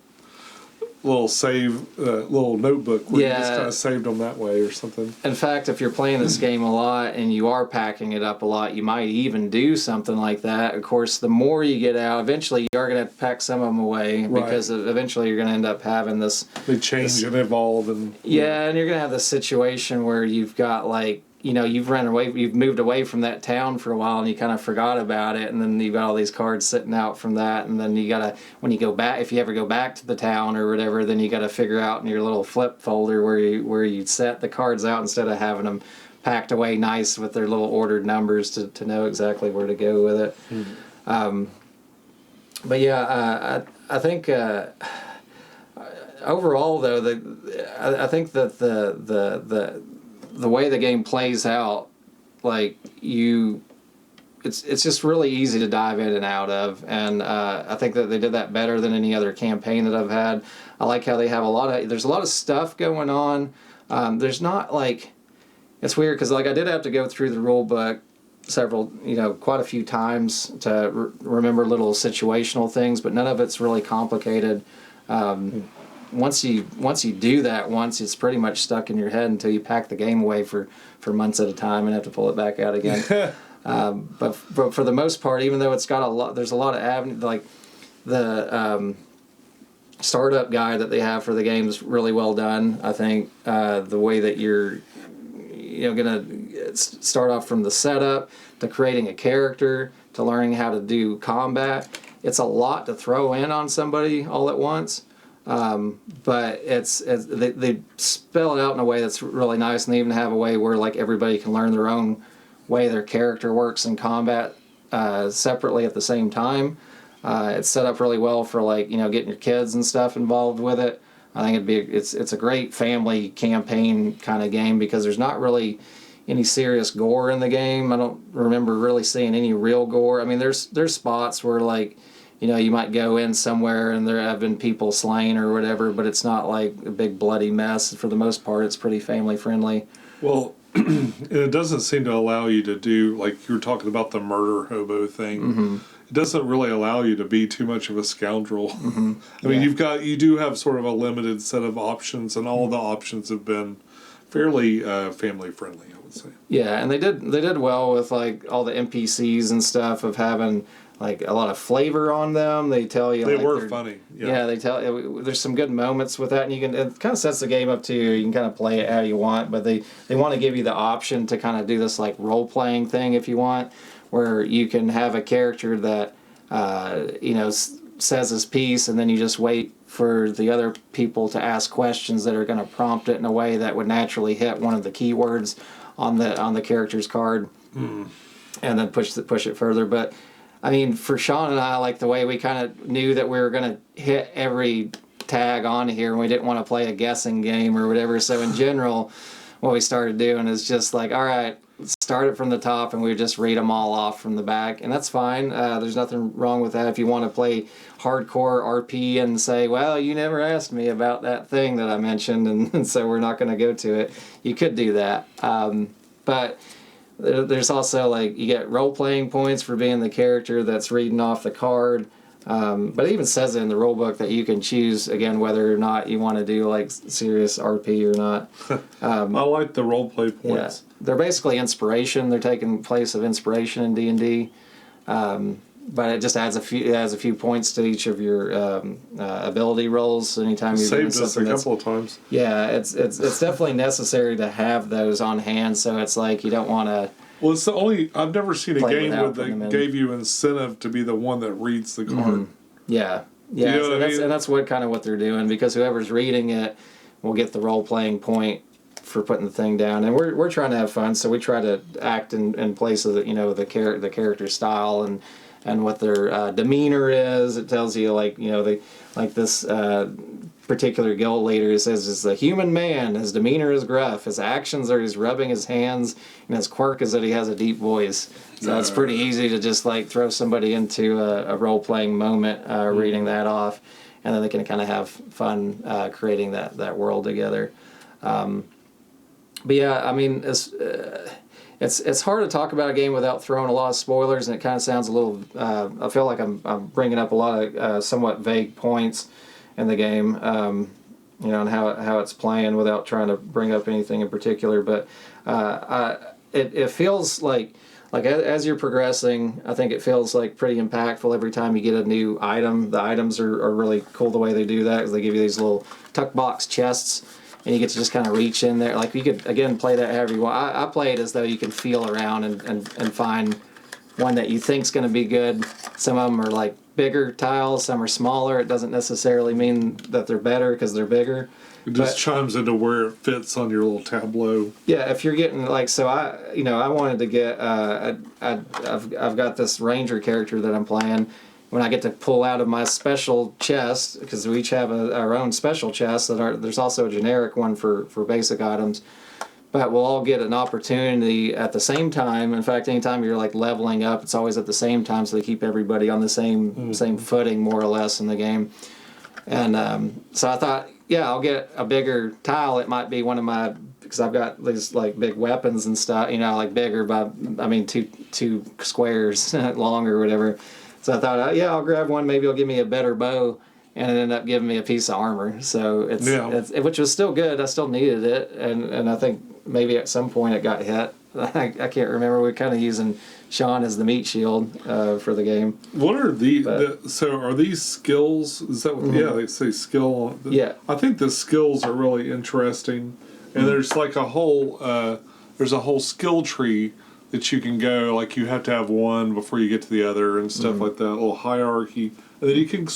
little notebook where you just kind of saved them that way or something. In fact, if you're playing this game a lot and you are packing it up a lot, you might even do something like that. Of course, the more you get out, eventually you are going to have to pack some of them away, because eventually you're going to end up having this. They change and evolve, and and you're going to have this situation where you've got like, you know, you've moved away from that town for a while and you kind of forgot about it, and then you've got all these cards sitting out from that, and then you gotta, when you go back, if you ever go back to the town or whatever, then you gotta figure out in your little flip folder where you set the cards out instead of having them packed away nice with their little ordered numbers to know exactly where to go with it. But yeah, I think overall though, I think that the way the game plays out, like it's just really easy to dive in and out of, and I think that they did that better than any other campaign that I've had. I like how they have there's a lot of stuff going on. There's not like, it's weird because like I did have to go through the rule book quite a few times to remember little situational things, but none of it's really complicated. Once you do that once, it's pretty much stuck in your head until you pack the game away for months at a time and have to pull it back out again. But for the most part, even though it's got there's a lot of avenues, like the startup guide that they have for the game is really well done. I think the way that you're gonna start off from the setup to creating a character to learning how to do combat it's a lot to throw in on somebody all at once. But they spell it out in a way that's really nice, and they even have a way where like everybody can learn their own way their character works in combat separately at the same time. It's set up really well for like getting your kids and stuff involved with it. I think it's a great family campaign kind of game because there's not really any serious gore in the game. I don't remember really seeing any real gore. I mean, there's spots where like you might go in somewhere and there have been people slain or whatever, but it's not like a big bloody mess. For the most part, it's pretty family friendly. Well, it doesn't seem to allow you to do, like you were talking about the murder hobo thing. Mm-hmm. It doesn't really allow you to be too much of a scoundrel. Mm-hmm. I mean, you do have sort of a limited set of options, and all the options have been fairly family friendly, I would say. Yeah, and they did well with like all the NPCs and stuff of having like a lot of flavor on them. They tell you they like were funny. Yeah, they tell there's some good moments with that, and it kind of sets the game up to you. You can kind of play it how you want, but they want to give you the option to kind of do this like role playing thing if you want, where you can have a character that says his piece, and then you just wait for the other people to ask questions that are going to prompt it in a way that would naturally hit one of the keywords on the character's card, and then push it further. But I mean, for Sean and I, like the way we kind of knew that we were going to hit every tag on here, and we didn't want to play a guessing game or whatever. So in general, what we started doing is just like, all right, start it from the top, and we would just read them all off from the back, and that's fine. There's nothing wrong with that. If you want to play hardcore RP and say, well, you never asked me about that thing that I mentioned, and so we're not going to go to it, you could do that. But there's also like you get role-playing points for being the character that's reading off the card. But it even says it in the rule book that you can choose, again, whether or not you want to do like serious RP or not. I like the role-play points. Yeah. They're basically inspiration. They're taking place of inspiration in D&D. But it just adds a few points to each of your ability rolls anytime you're doing something. Saved us a couple of times. Yeah, it's definitely necessary to have those on hand, so it's like you don't want to... Well, it's the only... I've never seen a game that gave you incentive to be the one that reads the card. Mm-hmm. Yeah. Yeah, you know and that's what they're doing, because whoever's reading it will get the role-playing point for putting the thing down. And we're trying to have fun, so we try to act in place of the character style and what their demeanor is. It tells you this particular guild leader says is a human man. His demeanor is gruff. His actions are he's rubbing his hands, and his quirk is that he has a deep voice. So it's pretty easy to just like throw somebody into a role playing moment, reading that off, and then they can kind of have fun creating that world together. But yeah, I mean, it's hard to talk about a game without throwing a lot of spoilers, and it kind of sounds a little... I feel like I'm bringing up a lot of somewhat vague points in the game, and how it's playing without trying to bring up anything in particular. But it feels like as you're progressing, I think it feels like pretty impactful every time you get a new item. The items are really cool the way they do that, because they give you these little tuck box chests, and you get to just kind of reach in there. Like you could, again, play that however you want. I play it as though you can feel around and find one that you think's going to be good. Some of them are like bigger tiles, some are smaller. It doesn't necessarily mean that they're better because they're bigger. It just chimes into where it fits on your little tableau. Yeah, if you're getting like, so I wanted to get I've got this ranger character that I'm playing. When I get to pull out of my special chest, because we each have our own special chest there's also a generic one for basic items, but we'll all get an opportunity at the same time. In fact, anytime you're like leveling up, it's always at the same time, so they keep everybody on the same footing more or less in the game. And so I thought, yeah, I'll get a bigger tile. It might be one of my, because I've got these like big weapons and stuff, like bigger by, I mean, two squares long or whatever. So I thought, I'll grab one. Maybe it'll give me a better bow, and it ended up giving me a piece of armor. So it's which was still good. I still needed it, and I think maybe at some point it got hit. I can't remember. We're kind of using Sean as the meat shield for the game. What are so are these skills? Is that what? Mm-hmm. Yeah, they say skill. Yeah, I think the skills are really interesting, and there's like a whole skill tree that you can go, like you have to have one before you get to the other and stuff like that, a little hierarchy. And then you can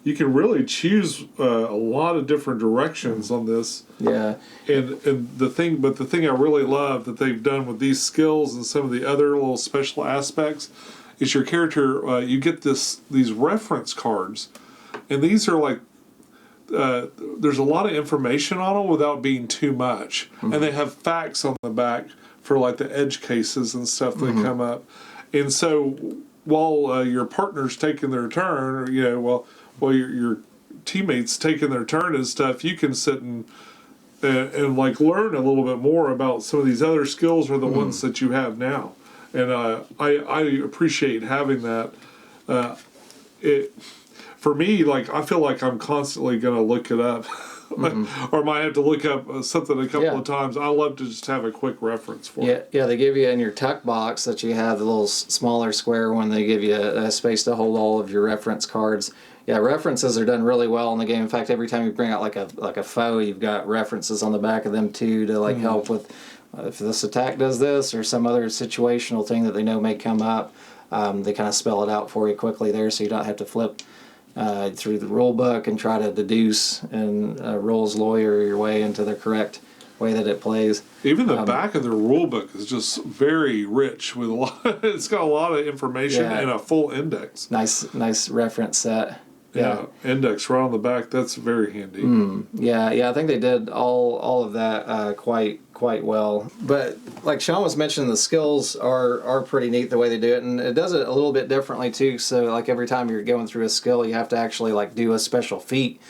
you can really choose a lot of different directions on this. Yeah. And the thing I really love that they've done with these skills and some of the other little special aspects is your character, you get these reference cards. And these are like, there's a lot of information on them without being too much. And they have facts on the back for like the edge cases and stuff that come up. And so while your partner's taking their turn, or, while your teammates taking their turn and stuff, you can sit and like learn a little bit more about some of these other skills or the ones that you have now. And I appreciate having that. For me, like I feel like I'm constantly going to look it up, or might have to look up something a couple of times. I love to just have a quick reference for it. Yeah, they give you in your tuck box that you have the little smaller square one. They give you a space to hold all of your reference cards. Yeah, references are done really well in the game. In fact, every time you bring out like a foe, you've got references on the back of them too to like help with if this attack does this or some other situational thing that they know may come up. They kind of spell it out for you quickly there, so you don't have to flip through the rule book and try to deduce and rules lawyer your way into the correct way that it plays. Even the back of the rule book is just very rich with a lot. It's got a lot of information and a full index. Nice reference set. Yeah, index right on the back. That's very handy. Yeah. I think they did all of that quite well. But like Sean was mentioning, the skills are pretty neat the way they do it, and it does it a little bit differently too. So like every time you're going through a skill, you have to actually like do a special feat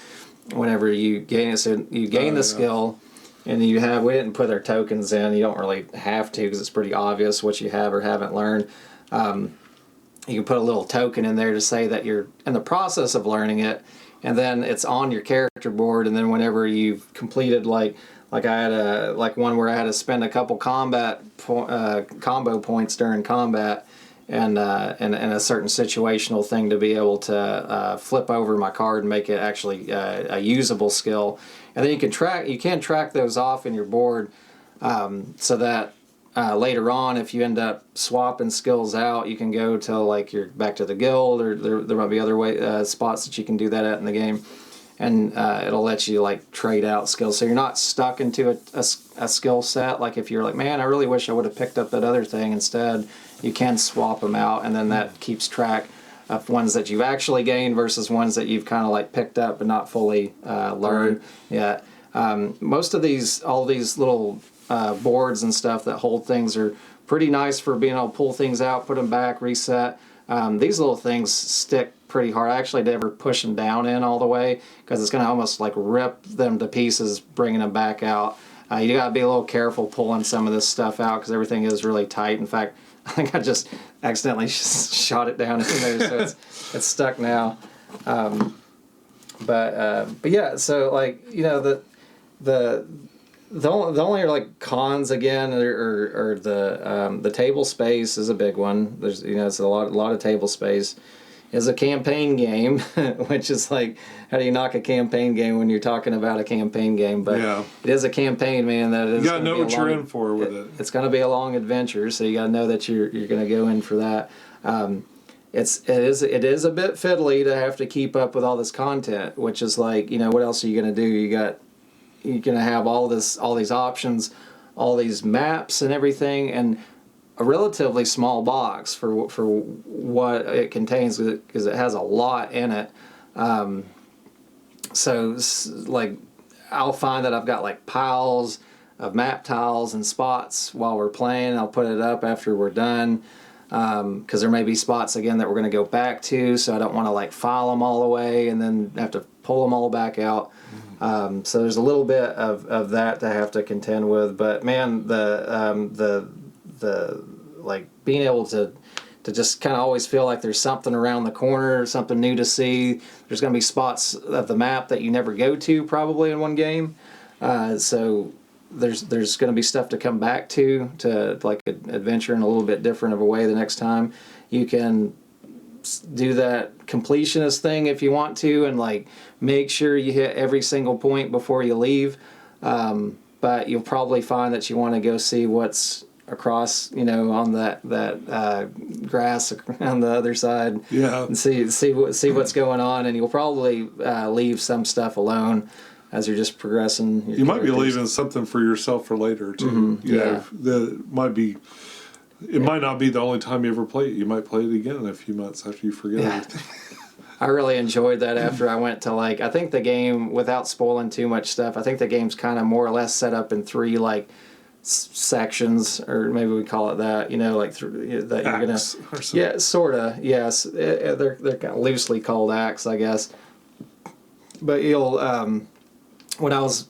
whenever you gain it. So you gain the skill, and we didn't put our tokens in. You don't really have to because it's pretty obvious what you have or haven't learned. You can put a little token in there to say that you're in the process of learning it, and then it's on your character board. And then whenever you've completed like I had one where I had to spend a couple combo points during combat, and a certain situational thing to be able to flip over my card and make it actually a usable skill. And then you can track those off in your board, so that later on, if you end up swapping skills out, you can go to like you're back to the guild, or there might be other spots that you can do that at in the game, and it'll let you like trade out skills, so you're not stuck into a skill set. Like if you're like, man, I really wish I would have picked up that other thing instead, you can swap them out, and then that keeps track of ones that you've actually gained versus ones that you've kind of like picked up but not fully learned yet. Most of all these little boards and stuff that hold things are pretty nice for being able to pull things out, put them back, reset. These little things stick pretty hard. I actually never push them down in all the way because it's going to almost like rip them to pieces bringing them back out. You got to be a little careful pulling some of this stuff out because everything is really tight. In fact, I think I just accidentally shot it down in there, so it's stuck now. But yeah, so like the only like cons again are the table space is a big one. There's it's a lot of table space. Is a campaign game, which is like, how do you knock a campaign game when you're talking about a campaign game? But it is a campaign, man. That is. You gotta know what you're in for with it. It's gonna be a long adventure, so you gotta know that you're gonna go in for that. It is a bit fiddly to have to keep up with all this content, which is like, what else are you gonna do? You're gonna have all these options, all these maps and everything, and a relatively small box for what it contains because it has a lot in it. So like I'll find that I've got like piles of map tiles and spots while we're playing. I'll put it up after we're done because there may be spots again that we're going to go back to, so I don't want to like file them all the way and then have to pull them all back out. So there's a little bit of that to have to contend with, but man, the like being able to just kind of always feel like there's something around the corner, something new to see. There's going to be spots of the map that you never go to probably in one game. So there's going to be stuff to come back to like adventure in a little bit different of a way the next time. You can do that completionist thing if you want to, and like make sure you hit every single point before you leave. But you'll probably find that you want to go see what's across, on that grass on the other side. Yeah. And see what's going on, and you'll probably leave some stuff alone as you're just progressing. You might be leaving something for yourself for later too. It might not be the only time you ever play it. You might play it again in a few months after you forget everything. I really enjoyed that after I went to I think the game, without spoiling too much stuff, I think the game's kind of more or less set up in 3 sections, or maybe we call it that, that you're gonna, yeah, sorta, yes, they're kind of loosely called acts, I guess. But you'll when I was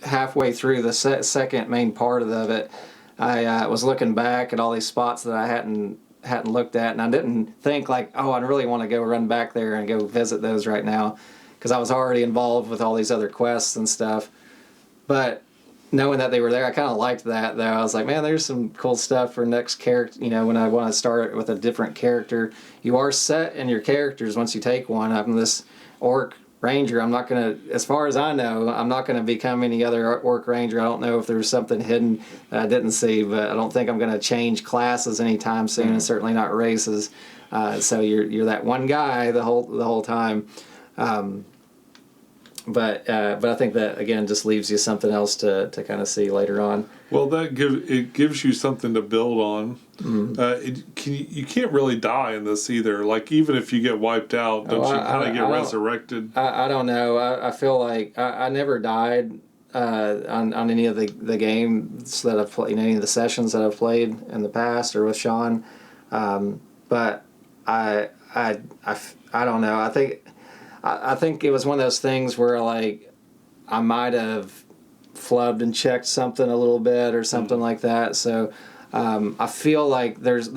halfway through the second main part of it, I was looking back at all these spots that I hadn't looked at, and I didn't think oh, I really want to go run back there and go visit those right now, because I was already involved with all these other quests and stuff. But knowing that they were there, I kind of liked that, though. I was like, man, there's some cool stuff for next character. When I want to start with a different character, you are set in your characters once you take one. I'm this orc ranger. I'm not going to, as far as I know, I'm not going to become any other orc ranger. I don't know if there's something hidden that I didn't see, but I don't think I'm going to change classes anytime soon, and certainly not races. So you're that one guy the whole time. But I think that, again, just leaves you something else to kind of see later on. Well, it gives you something to build on. You can't really die in this either. Even if you get wiped out, don't you kind of get resurrected? I don't know. I feel like I never died on any of the games that I've played, any of the sessions that I've played in the past or with Sean. But I don't know. I think it was one of those things where I might have flubbed and checked something a little bit or something like that. So I feel like there's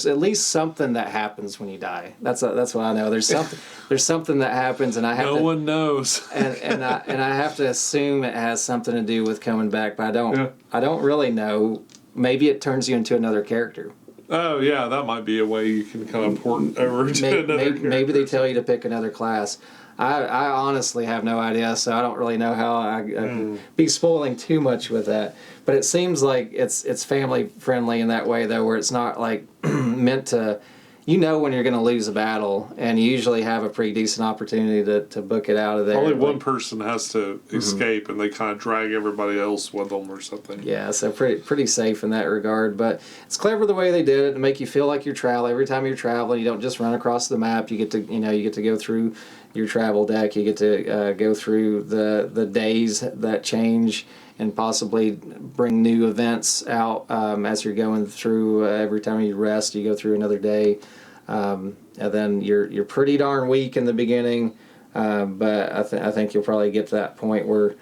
at least something that happens when you die. That's what I know. There's something that happens, and I have no one knows. and I have to assume it has something to do with coming back, but I don't really know. Maybe it turns you into another character. Oh, yeah, that might be a way you can kind of port over to another character. Maybe they tell you to pick another class. I honestly have no idea, so I don't really know how I could be spoiling too much with that. But it seems like it's family friendly in that way, though, where it's not meant to... when you're going to lose a battle, and you usually have a pretty decent opportunity to book it out of there. Only one person has to escape, and they kind of drag everybody else with them or something. Yeah, so pretty safe in that regard. But it's clever the way they did it to make you feel like you're traveling. Every time you're traveling, you don't just run across the map. You get to go through your travel deck. You get to go through the days that change and possibly bring new events out as you're going through. Every time you rest, you go through another day. And then you're pretty darn weak in the beginning, but I think you'll probably get to that point where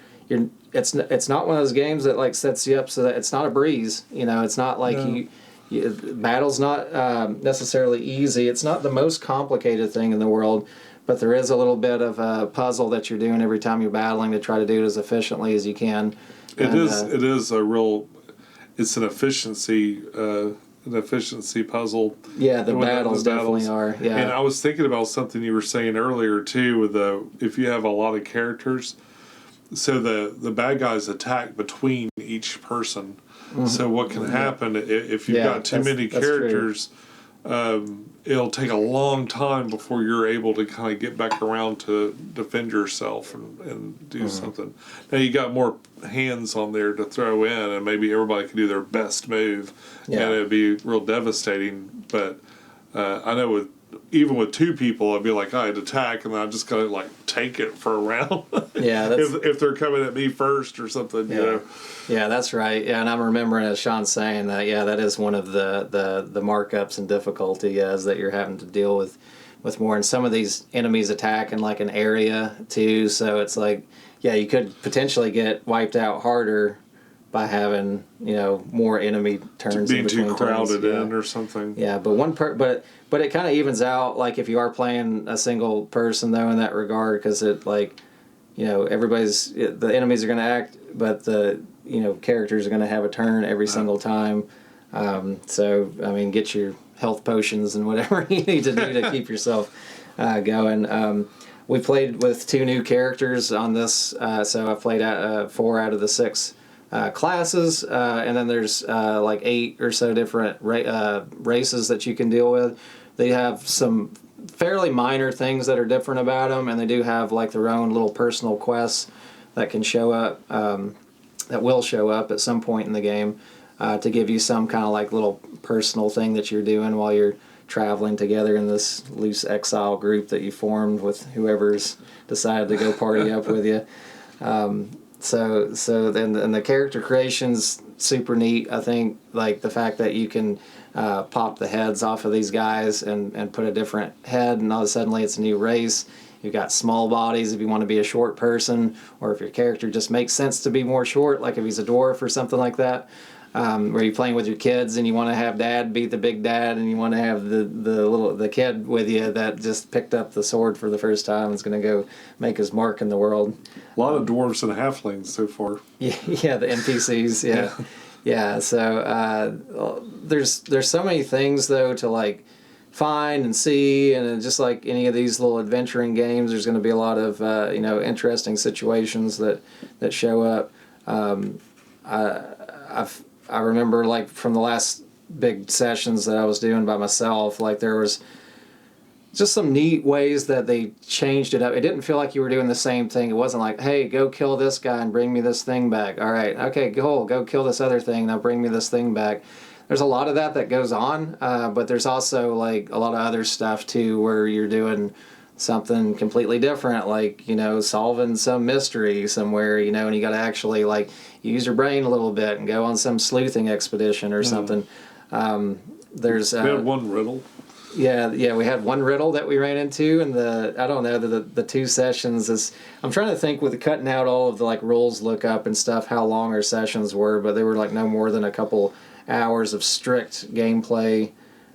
it's not one of those games that sets you up so that it's not a breeze. It's not battle's not necessarily easy. It's not the most complicated thing in the world, but there is a little bit of a puzzle that you're doing every time you're battling to try to do it as efficiently as you can. It is a real. It's an efficiency. An efficiency puzzle. Yeah, the battles definitely are. Yeah, and I was thinking about something you were saying earlier too, with if you have a lot of characters, so the bad guys attack between each person. So what can happen if you've got too many characters? It'll take a long time before you're able to kind of get back around to defend yourself and do something. Now you got more hands on there to throw in, and maybe everybody can do their best move, and it'd be real devastating. But I know even with 2 people, I'd be like, I'd attack, and then I just gotta take it for a round. Yeah, if they're coming at me first or something, Yeah, that's right. Yeah, and I'm remembering, as Sean's saying, that that is one of the markups and difficulty is that you're having to deal with more. And some of these enemies attack in an area too, so it's you could potentially get wiped out harder by having more enemy turns. Being too crowded in or something. Yeah, but but it kind of evens out. If you are playing a single person though in that regard, because it everybody's the enemies are going to act, but the characters are going to have a turn every single time. So I mean, get your health potions and whatever you need to do to keep yourself going. We played with 2 new characters on this, so I played 4 out of the 6 classes, and then there's like 8 or so different races that you can deal with. They have some fairly minor things that are different about them, and they do have like their own little personal quests that can show up, that will show up at some point in the game, to give you some kind of like little personal thing that you're doing while you're traveling together in this loose exile group that you formed with whoever's decided to go party up with you. So then the character creation's super neat. I think like the fact that you can pop the heads off of these guys and put a different head, and all of a sudden it's a new race. You've got small bodies if you want to be a short person, or if your character just makes sense to be more short, like if he's a dwarf or something like that. Where you're playing with your kids and you want to have dad beat the big dad, and you want to have the kid with you that just picked up the sword for the first time and is going to go make his mark in the world. A lot of dwarves and halflings so far. Yeah, the NPCs. Yeah. So there's so many things though to like find and see, and just like any of these little adventuring games, there's going to be a lot of interesting situations that show up. I remember like from the last big sessions that I was doing by myself, like there was just some neat ways that they changed it up. It didn't feel like you were doing the same thing. It wasn't like, hey, go kill this guy and bring me this thing back. All right, okay, go kill this other thing, now bring me this thing back. There's a lot of that goes on, but there's also like a lot of other stuff too where you're doing something completely different, like, solving some mystery somewhere, and you got to actually like use your brain a little bit and go on some sleuthing expedition or something. There's we had one riddle. Yeah, we had one riddle that we ran into, and the 2 sessions is, I'm trying to think with cutting out all of the like rules lookup and stuff how long our sessions were, but they were like no more than a couple hours of strict gameplay.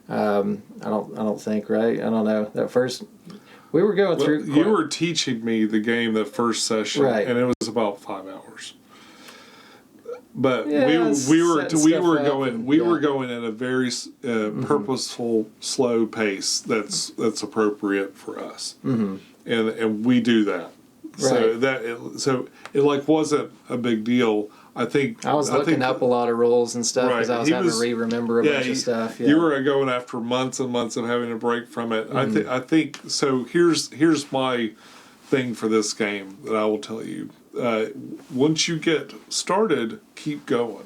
I don't think, right? I don't know. That first we were going through. You were teaching me the game the first session, right, and it was about 5 hours. But yeah, we were going at a very purposeful, slow pace that's appropriate for us, and we do that. Right. So it like wasn't a big deal. I was looking up a lot of rules and stuff because I was having to remember a bunch of stuff. Yeah. You were going after months and months of having a break from it. I think so. Here's my thing for this game that I will tell you. Once you get started, keep going.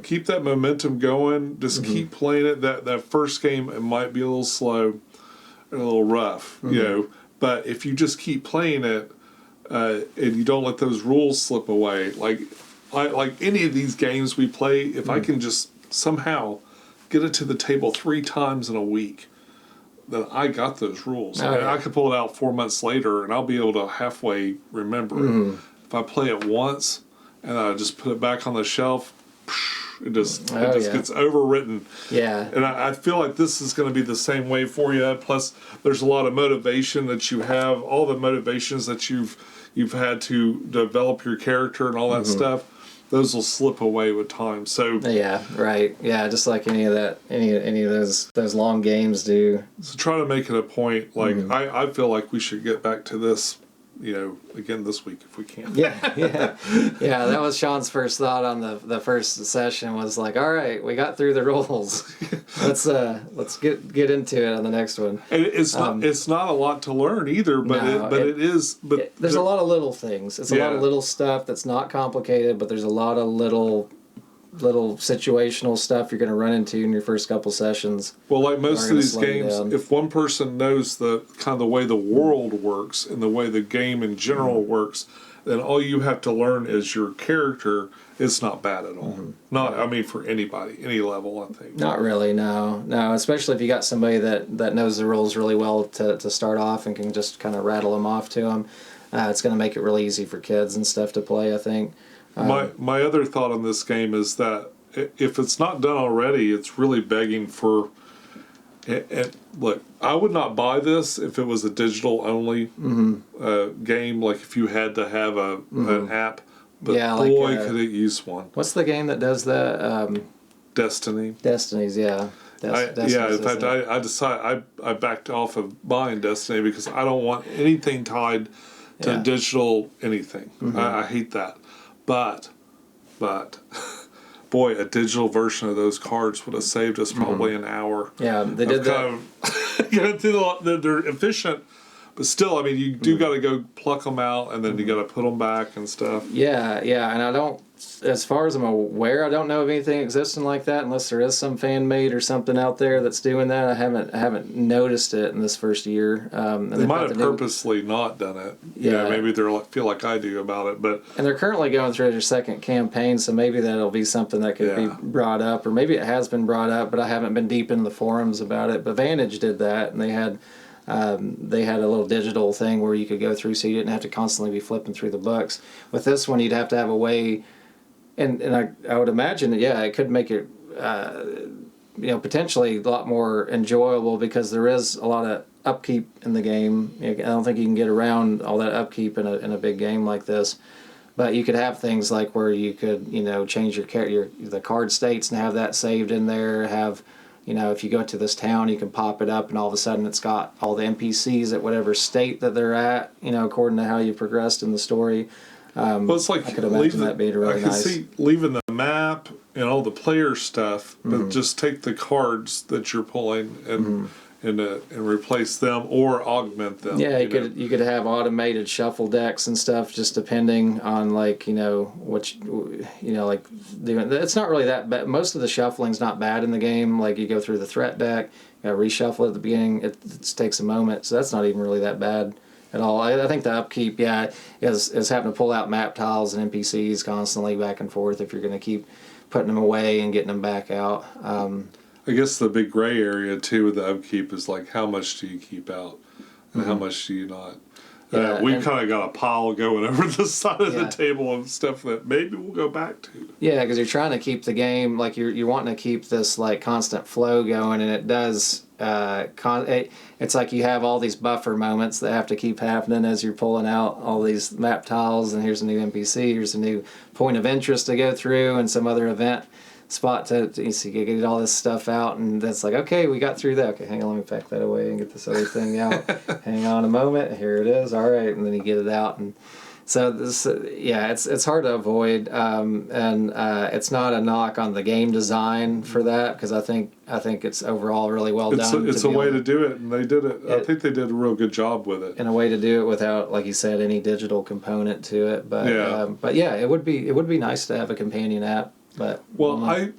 Keep that momentum going. Just keep playing it. That first game, it might be a little slow, a little rough, but if you just keep playing it, and you don't let those rules slip away, like any of these games we play, if I can just somehow get it to the table 3 times in a week, then I got those rules. I could pull it out 4 months later, and I'll be able to halfway remember it. If I play it once and I just put it back on the shelf, it just gets overwritten. Yeah. And I feel like this is going to be the same way for you. Plus, there's a lot of motivation that you have, all the motivations that you've had to develop your character and all that stuff. Those will slip away with time. So yeah, right. Yeah, just like any of those long games do. So try to make it a point. Like I feel like we should get back to this, again this week if we can. Yeah. That was Sean's first thought on the first session. Was like, all right, we got through the rules. Let's get into it on the next one. And it's not a lot to learn either, but it is. But there's a lot of little things. It's a lot of little stuff that's not complicated, but there's a lot of little situational stuff you're going to run into in your first couple sessions. Well, like most of these games, if one person knows the kind of the way the world works and the way the game in general works, then all you have to learn is your character. It's not bad at all. For anybody, any level, I think. Not really, no. Especially if you got somebody that knows the rules really well to start off and can just kind of rattle them off to them. It's going to make it really easy for kids and stuff to play, I think. My other thought on this game is that if it's not done already, it's really begging for. And look, I would not buy this if it was a digital only game. Like if you had to have an app, but boy, could it use one. What's the game that does that? Destiny. Destiny's, yeah. In fact, I decided I backed off of buying Destiny because I don't want anything tied to digital anything. I hate that. But but boy, a digital version of those cards would have saved us probably an hour. Yeah, they did that. Going through they're efficient, but still, I mean, you do got to go pluck them out, and then you got to put them back and stuff. Yeah, and I don't, as far as I'm aware, I don't know of anything existing like that unless there is some fan made or something out there that's doing that. I haven't noticed it in this first year. They might have purposely not done it. Yeah, maybe they feel like I do about it, but and they're currently going through their second campaign, so maybe that'll be something that could be brought up, or maybe it has been brought up, but I haven't been deep in the forums about it. But Vantage did that, and they had a little digital thing where you could go through, so you didn't have to constantly be flipping through the books. With this one, you'd have to have a way, and I would imagine that, it could make it potentially a lot more enjoyable, because there is a lot of upkeep in the game. I don't think you can get around all that upkeep in a big game like this. But you could have things like where you could change the card states and have that saved in there. Have if you go to this town, you can pop it up, and all of a sudden it's got all the NPCs at whatever state that they're at, according to how you progressed in the story. Well, it's like I could imagine that being really nice. I can see leaving the map and all the player stuff, but just take the cards that you're pulling and replace them or augment them. Yeah, you could have automated shuffle decks and stuff, just depending on like like doing. It's not really that bad. Most of the shuffling's not bad in the game. Like you go through the threat deck, you reshuffle at the beginning. It takes a moment, so that's not even really that bad at all. I think the upkeep, is having to pull out map tiles and NPCs constantly back and forth if you're going to keep putting them away and getting them back out. I guess the big gray area too with the upkeep is like, how much do you keep out and how much do you not? We've kind of got a pile going over the side of the table of stuff that maybe we'll go back to. Yeah, because you're trying to keep the game, like you're wanting to keep this like constant flow going, and it does. It's like you have all these buffer moments that have to keep happening as you're pulling out all these map tiles, and here's a new NPC, here's a new point of interest to go through, and some other event spot to so you get all this stuff out, and that's like, okay, we got through that. Okay, hang on, let me pack that away and get this other thing out. Hang on a moment, here it is. All right, and then you get it out, and so this, it's hard to avoid, and it's not a knock on the game design for that, because I think it's overall really well done. It's a way to do it, and they did it. I think they did a real good job with it. And a way to do it without, like you said, any digital component to it. But it would be nice to have a companion app. But I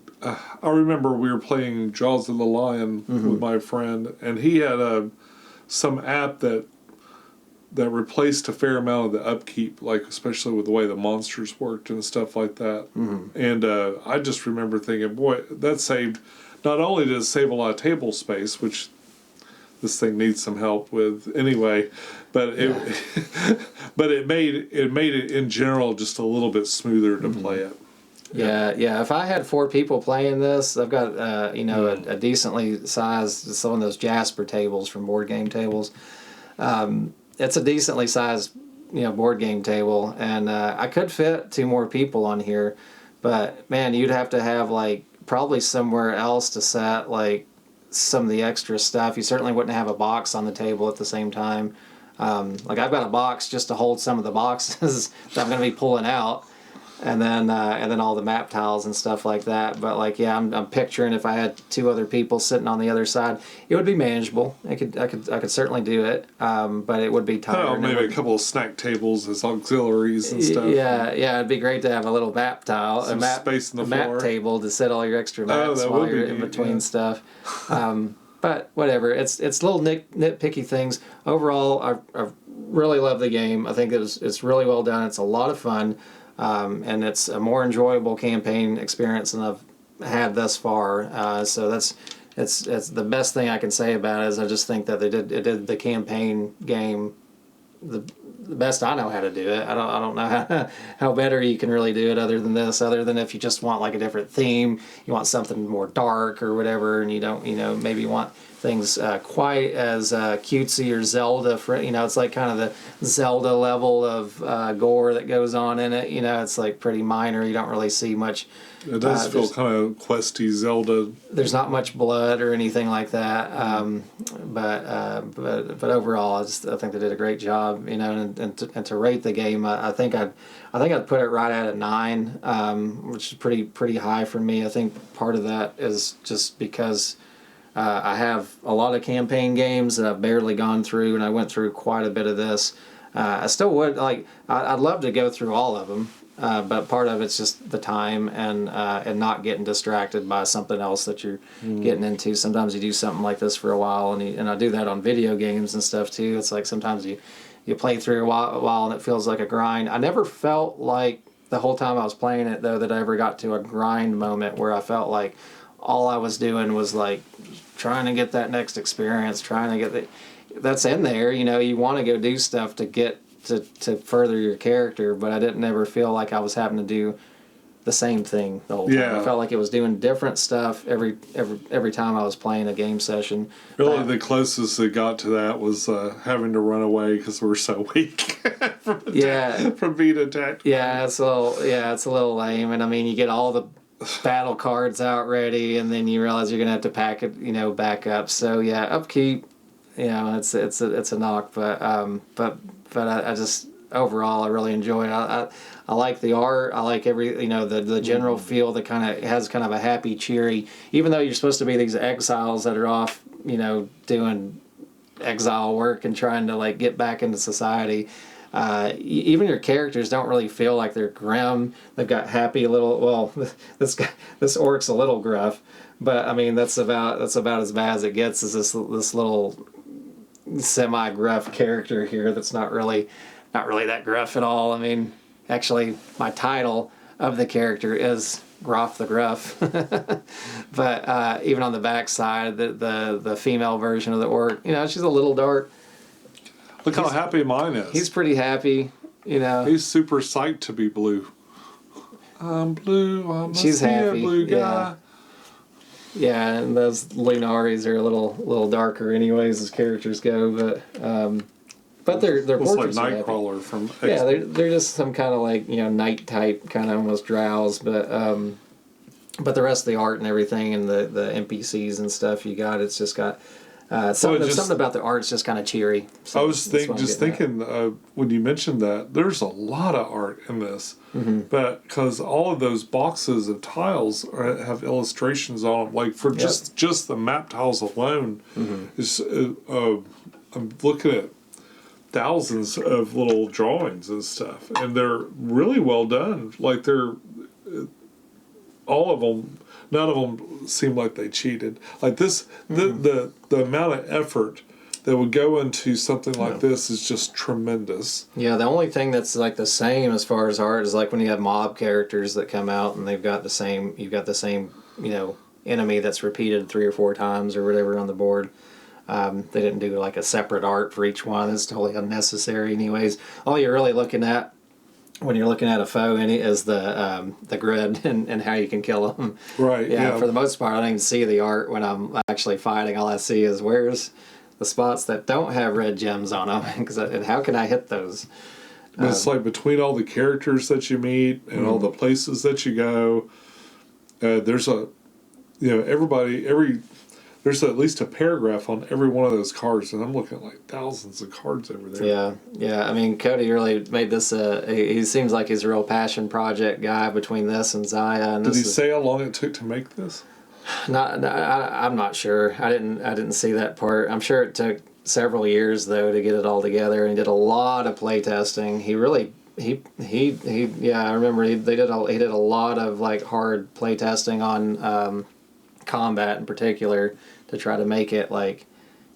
remember we were playing Jaws of the Lion with my friend, and he had some app that replaced a fair amount of the upkeep, like especially with the way the monsters worked and stuff like that. And I just remember thinking, boy, that saved. Not only did it save a lot of table space, which this thing needs some help with anyway, but it made it in general just a little bit smoother to play it. Yeah. If I had 4 people playing this, I've got a decently sized, some of those Jasper tables from board game tables. It's a decently sized board game table, and I could fit 2 more people on here, but man, you'd have to have like probably somewhere else to set like some of the extra stuff. You certainly wouldn't have a box on the table at the same time. Like I've got a box just to hold some of the boxes that I'm going to be pulling out. And then all the map tiles and stuff like that. But like, I'm picturing if I had 2 other people sitting on the other side, it would be manageable. I could certainly do it. But it would be tiring. Maybe a couple of snack tables as auxiliaries and stuff. Yeah, it'd be great to have a little map tile, space in the map floor. Table to set all your extra maps while you're in between stuff. But whatever, it's little nitpicky things. Overall, I really love the game. I think it's really well done. It's a lot of fun. And it's a more enjoyable campaign experience than I've had thus far. So it's the best thing I can say about it. Is I just think that it did the campaign game the best I know how to do it. I don't know how better you can really do it other than this. Other than if you just want like a different theme, you want something more dark or whatever, and you don't maybe you want things quite as cutesy or Zelda. It's like kind of the Zelda level of gore that goes on in it. It's like pretty minor. You don't really see much. It does feel kind of questy Zelda. There's not much blood or anything like that. but overall, I think they did a great job, you know. And to rate the game, I think I'd put it right at a 9, which is pretty high for me. I think part of that is just because I have a lot of campaign games that I've barely gone through, and I went through quite a bit of this. I still would like. I'd love to go through all of them. But part of it's just the time and not getting distracted by something else that you're getting into. Sometimes you do something like this for a while, and I do that on video games and stuff too. It's like sometimes you play through a while and it feels like a grind. I never felt like the whole time I was playing it though that I ever got to a grind moment where I felt like all I was doing was like trying to get that next experience, trying to get that's in there. You know, you want to go do stuff to get to further your character, but I didn't ever feel like I was having to do the same thing the whole time. Yeah. I felt like it was doing different stuff every time I was playing a game session. Really, the closest it got to that was having to run away because we're so weak from being attacked. Yeah, it's a little lame. And I mean, you get all the battle cards out ready, and then you realize you're gonna have to pack it, you know, back up. So yeah, upkeep, you know, it's a knock, but I just overall I really enjoy it. I like the art. I like the general feel that kind of has kind of a happy, cheery. Even though you're supposed to be these exiles that are off, you know, doing exile work and trying to like get back into society. Even your characters don't really feel like they're grim. They've got happy little. Well, this orc's a little gruff, but I mean that's about as bad as it gets. Is this little semi-gruff character here that's not really that gruff at all. I mean, actually, my title of the character is Groff the Gruff. But even on the backside, the female version of the orc, you know, she's a little dark. Look how happy mine is. He's pretty happy, you know. He's super psyched to be blue. I'm blue. I must She's be happy. a blue guy. Yeah, and those Lunaris are a little darker, anyways, as characters go. But their portraits like are happy. Nightcrawler from X. Yeah, they're just some kind of like, you know, night type, kind of almost drowse. But the rest of the art and everything and the NPCs and stuff you got, it's just got something about the art's just kind of cheery. So I was thinking when you mentioned that there's a lot of art in this, but because all of those boxes of tiles have illustrations on them, like for just the map tiles alone, is I'm looking at thousands of little drawings and stuff, and they're really well done. Like they're all of them. None of them seem like they cheated. Like this, the amount of effort that would go into something like this is just tremendous. Yeah, the only thing that's like the same as far as art is like when you have mob characters that come out and you've got the same, you know, enemy that's repeated 3 or 4 times or whatever on the board. They didn't do like a separate art for each one. It's totally unnecessary anyways. All you're really looking at when you're looking at a foe is the grid and how you can kill them. Right. Yeah. For the most part, I don't even see the art when I'm actually fighting. All I see is where's the spots that don't have red gems on them, and how can I hit those? But it's like between all the characters that you meet and all the places that you go, there's there's at least a paragraph on every one of those cards, and I'm looking at like thousands of cards over there. Yeah. I mean, Cody really made this he seems like he's a real passion project guy between this and Zaya. And did he say how long it took to make this? I'm not sure. I didn't see that part. I'm sure it took several years though to get it all together, and he did a lot of play testing. He really I remember he did a lot of like hard play testing on combat in particular to try to make it like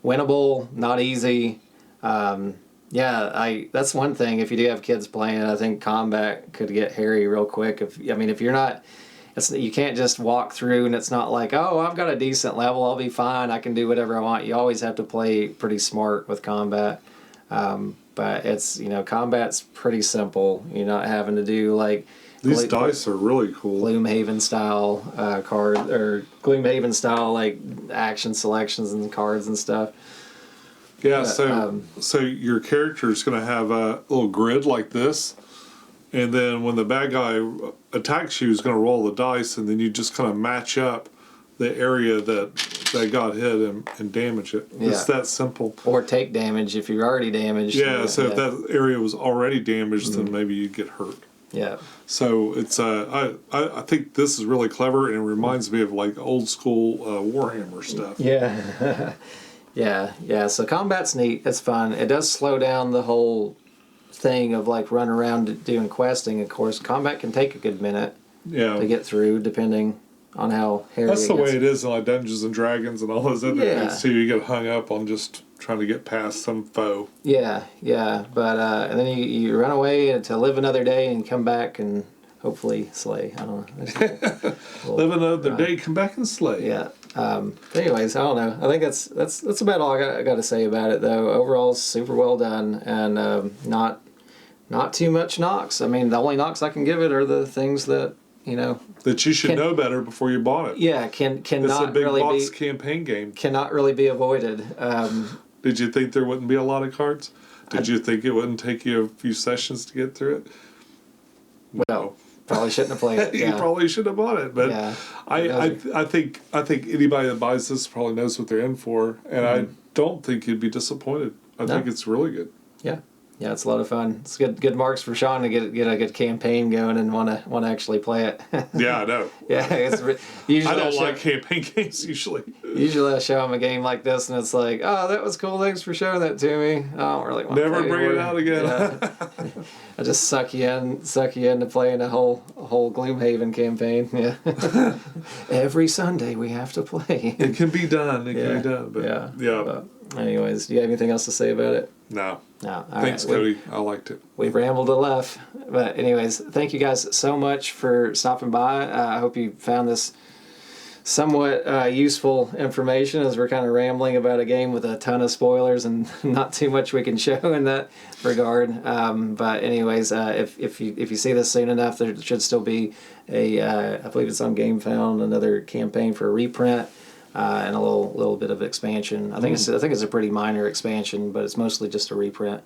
winnable, not easy. That's one thing. If you do have kids playing it, I think combat could get hairy real quick. If you're not, you can't just walk through and it's not like, oh, I've got a decent level, I'll be fine, I can do whatever I want. You always have to play pretty smart with combat. But it's, combat's pretty simple. You're not having to do like these dice are really cool. Gloomhaven style card or Gloomhaven style like action selections and cards and stuff. Yeah, so your character is going to have a little grid like this, and then when the bad guy attacks you, he's going to roll the dice, and then you just kind of match up the area that that got hit and damage it. Yeah. It's that simple. Or take damage if you're already damaged. Yeah, so if that area was already damaged, then maybe you'd get hurt. Yeah. So it's I think this is really clever, and it reminds me of like old school Warhammer stuff. Yeah. yeah. So combat's neat. It's fun. It does slow down the whole thing of like running around doing questing. Of course, combat can take a good minute to get through, depending on how hairy That's the it gets. way it is in like Dungeons and Dragons and all those other things too. You get hung up on just trying to get past some foe. Yeah. But and then you run away to live another day and come back and hopefully slay. I don't know. Live another day, come back and slay. Yeah. But anyways, I don't know. I think that's about all I got to say about it, though. Overall, it's super well done, and not too much knocks. I mean, the only knocks I can give it are the things that that you should know better before you bought it. Yeah, It's cannot a big really box be campaign game. cannot really be avoided. Did you think there wouldn't be a lot of cards? Did you think it wouldn't take you a few sessions to get through it? Well, probably shouldn't have played it. You probably should have bought it, but Yeah. I think anybody that buys this probably knows what they're in for, and I don't think you'd be disappointed. I think it's really good. Yeah, it's a lot of fun. It's good marks for Sean to get a good campaign going and want to actually play it. Yeah, I know. Yeah, usually I don't like campaign games usually. Usually I show him a game like this and it's like, oh, that was cool. Thanks for showing that to me. I don't really want to Never play bring it anymore. out again. Yeah. I just suck you into playing a whole Gloomhaven campaign. Yeah. Every Sunday we have to play. It can be done. It can be done. But yeah. But anyways, do you have anything else to say about it? No. No. All Thanks, right. Cody. I liked it. We've rambled enough. But anyways, thank you guys so much for stopping by. I hope you found this somewhat useful information as we're kind of rambling about a game with a ton of spoilers and not too much we can show in that regard. But anyways, if you see this soon enough, there should still be I believe it's on GameFound, another campaign for a reprint. And a little bit of expansion. I think it's a pretty minor expansion, but it's mostly just a reprint.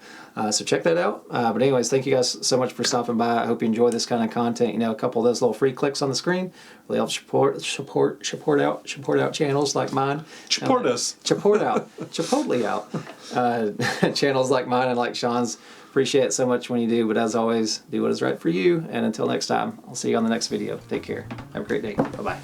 So check that out. But anyways, thank you guys so much for stopping by. I hope you enjoy this kind of content. A couple of those little free clicks on the screen really help support out channels like mine. Support us. Support out. Chipotle out. Channels like mine and like Sean's. Appreciate it so much when you do. But as always, do what is right for you. And until next time, I'll see you on the next video. Take care. Have a great day. Bye bye.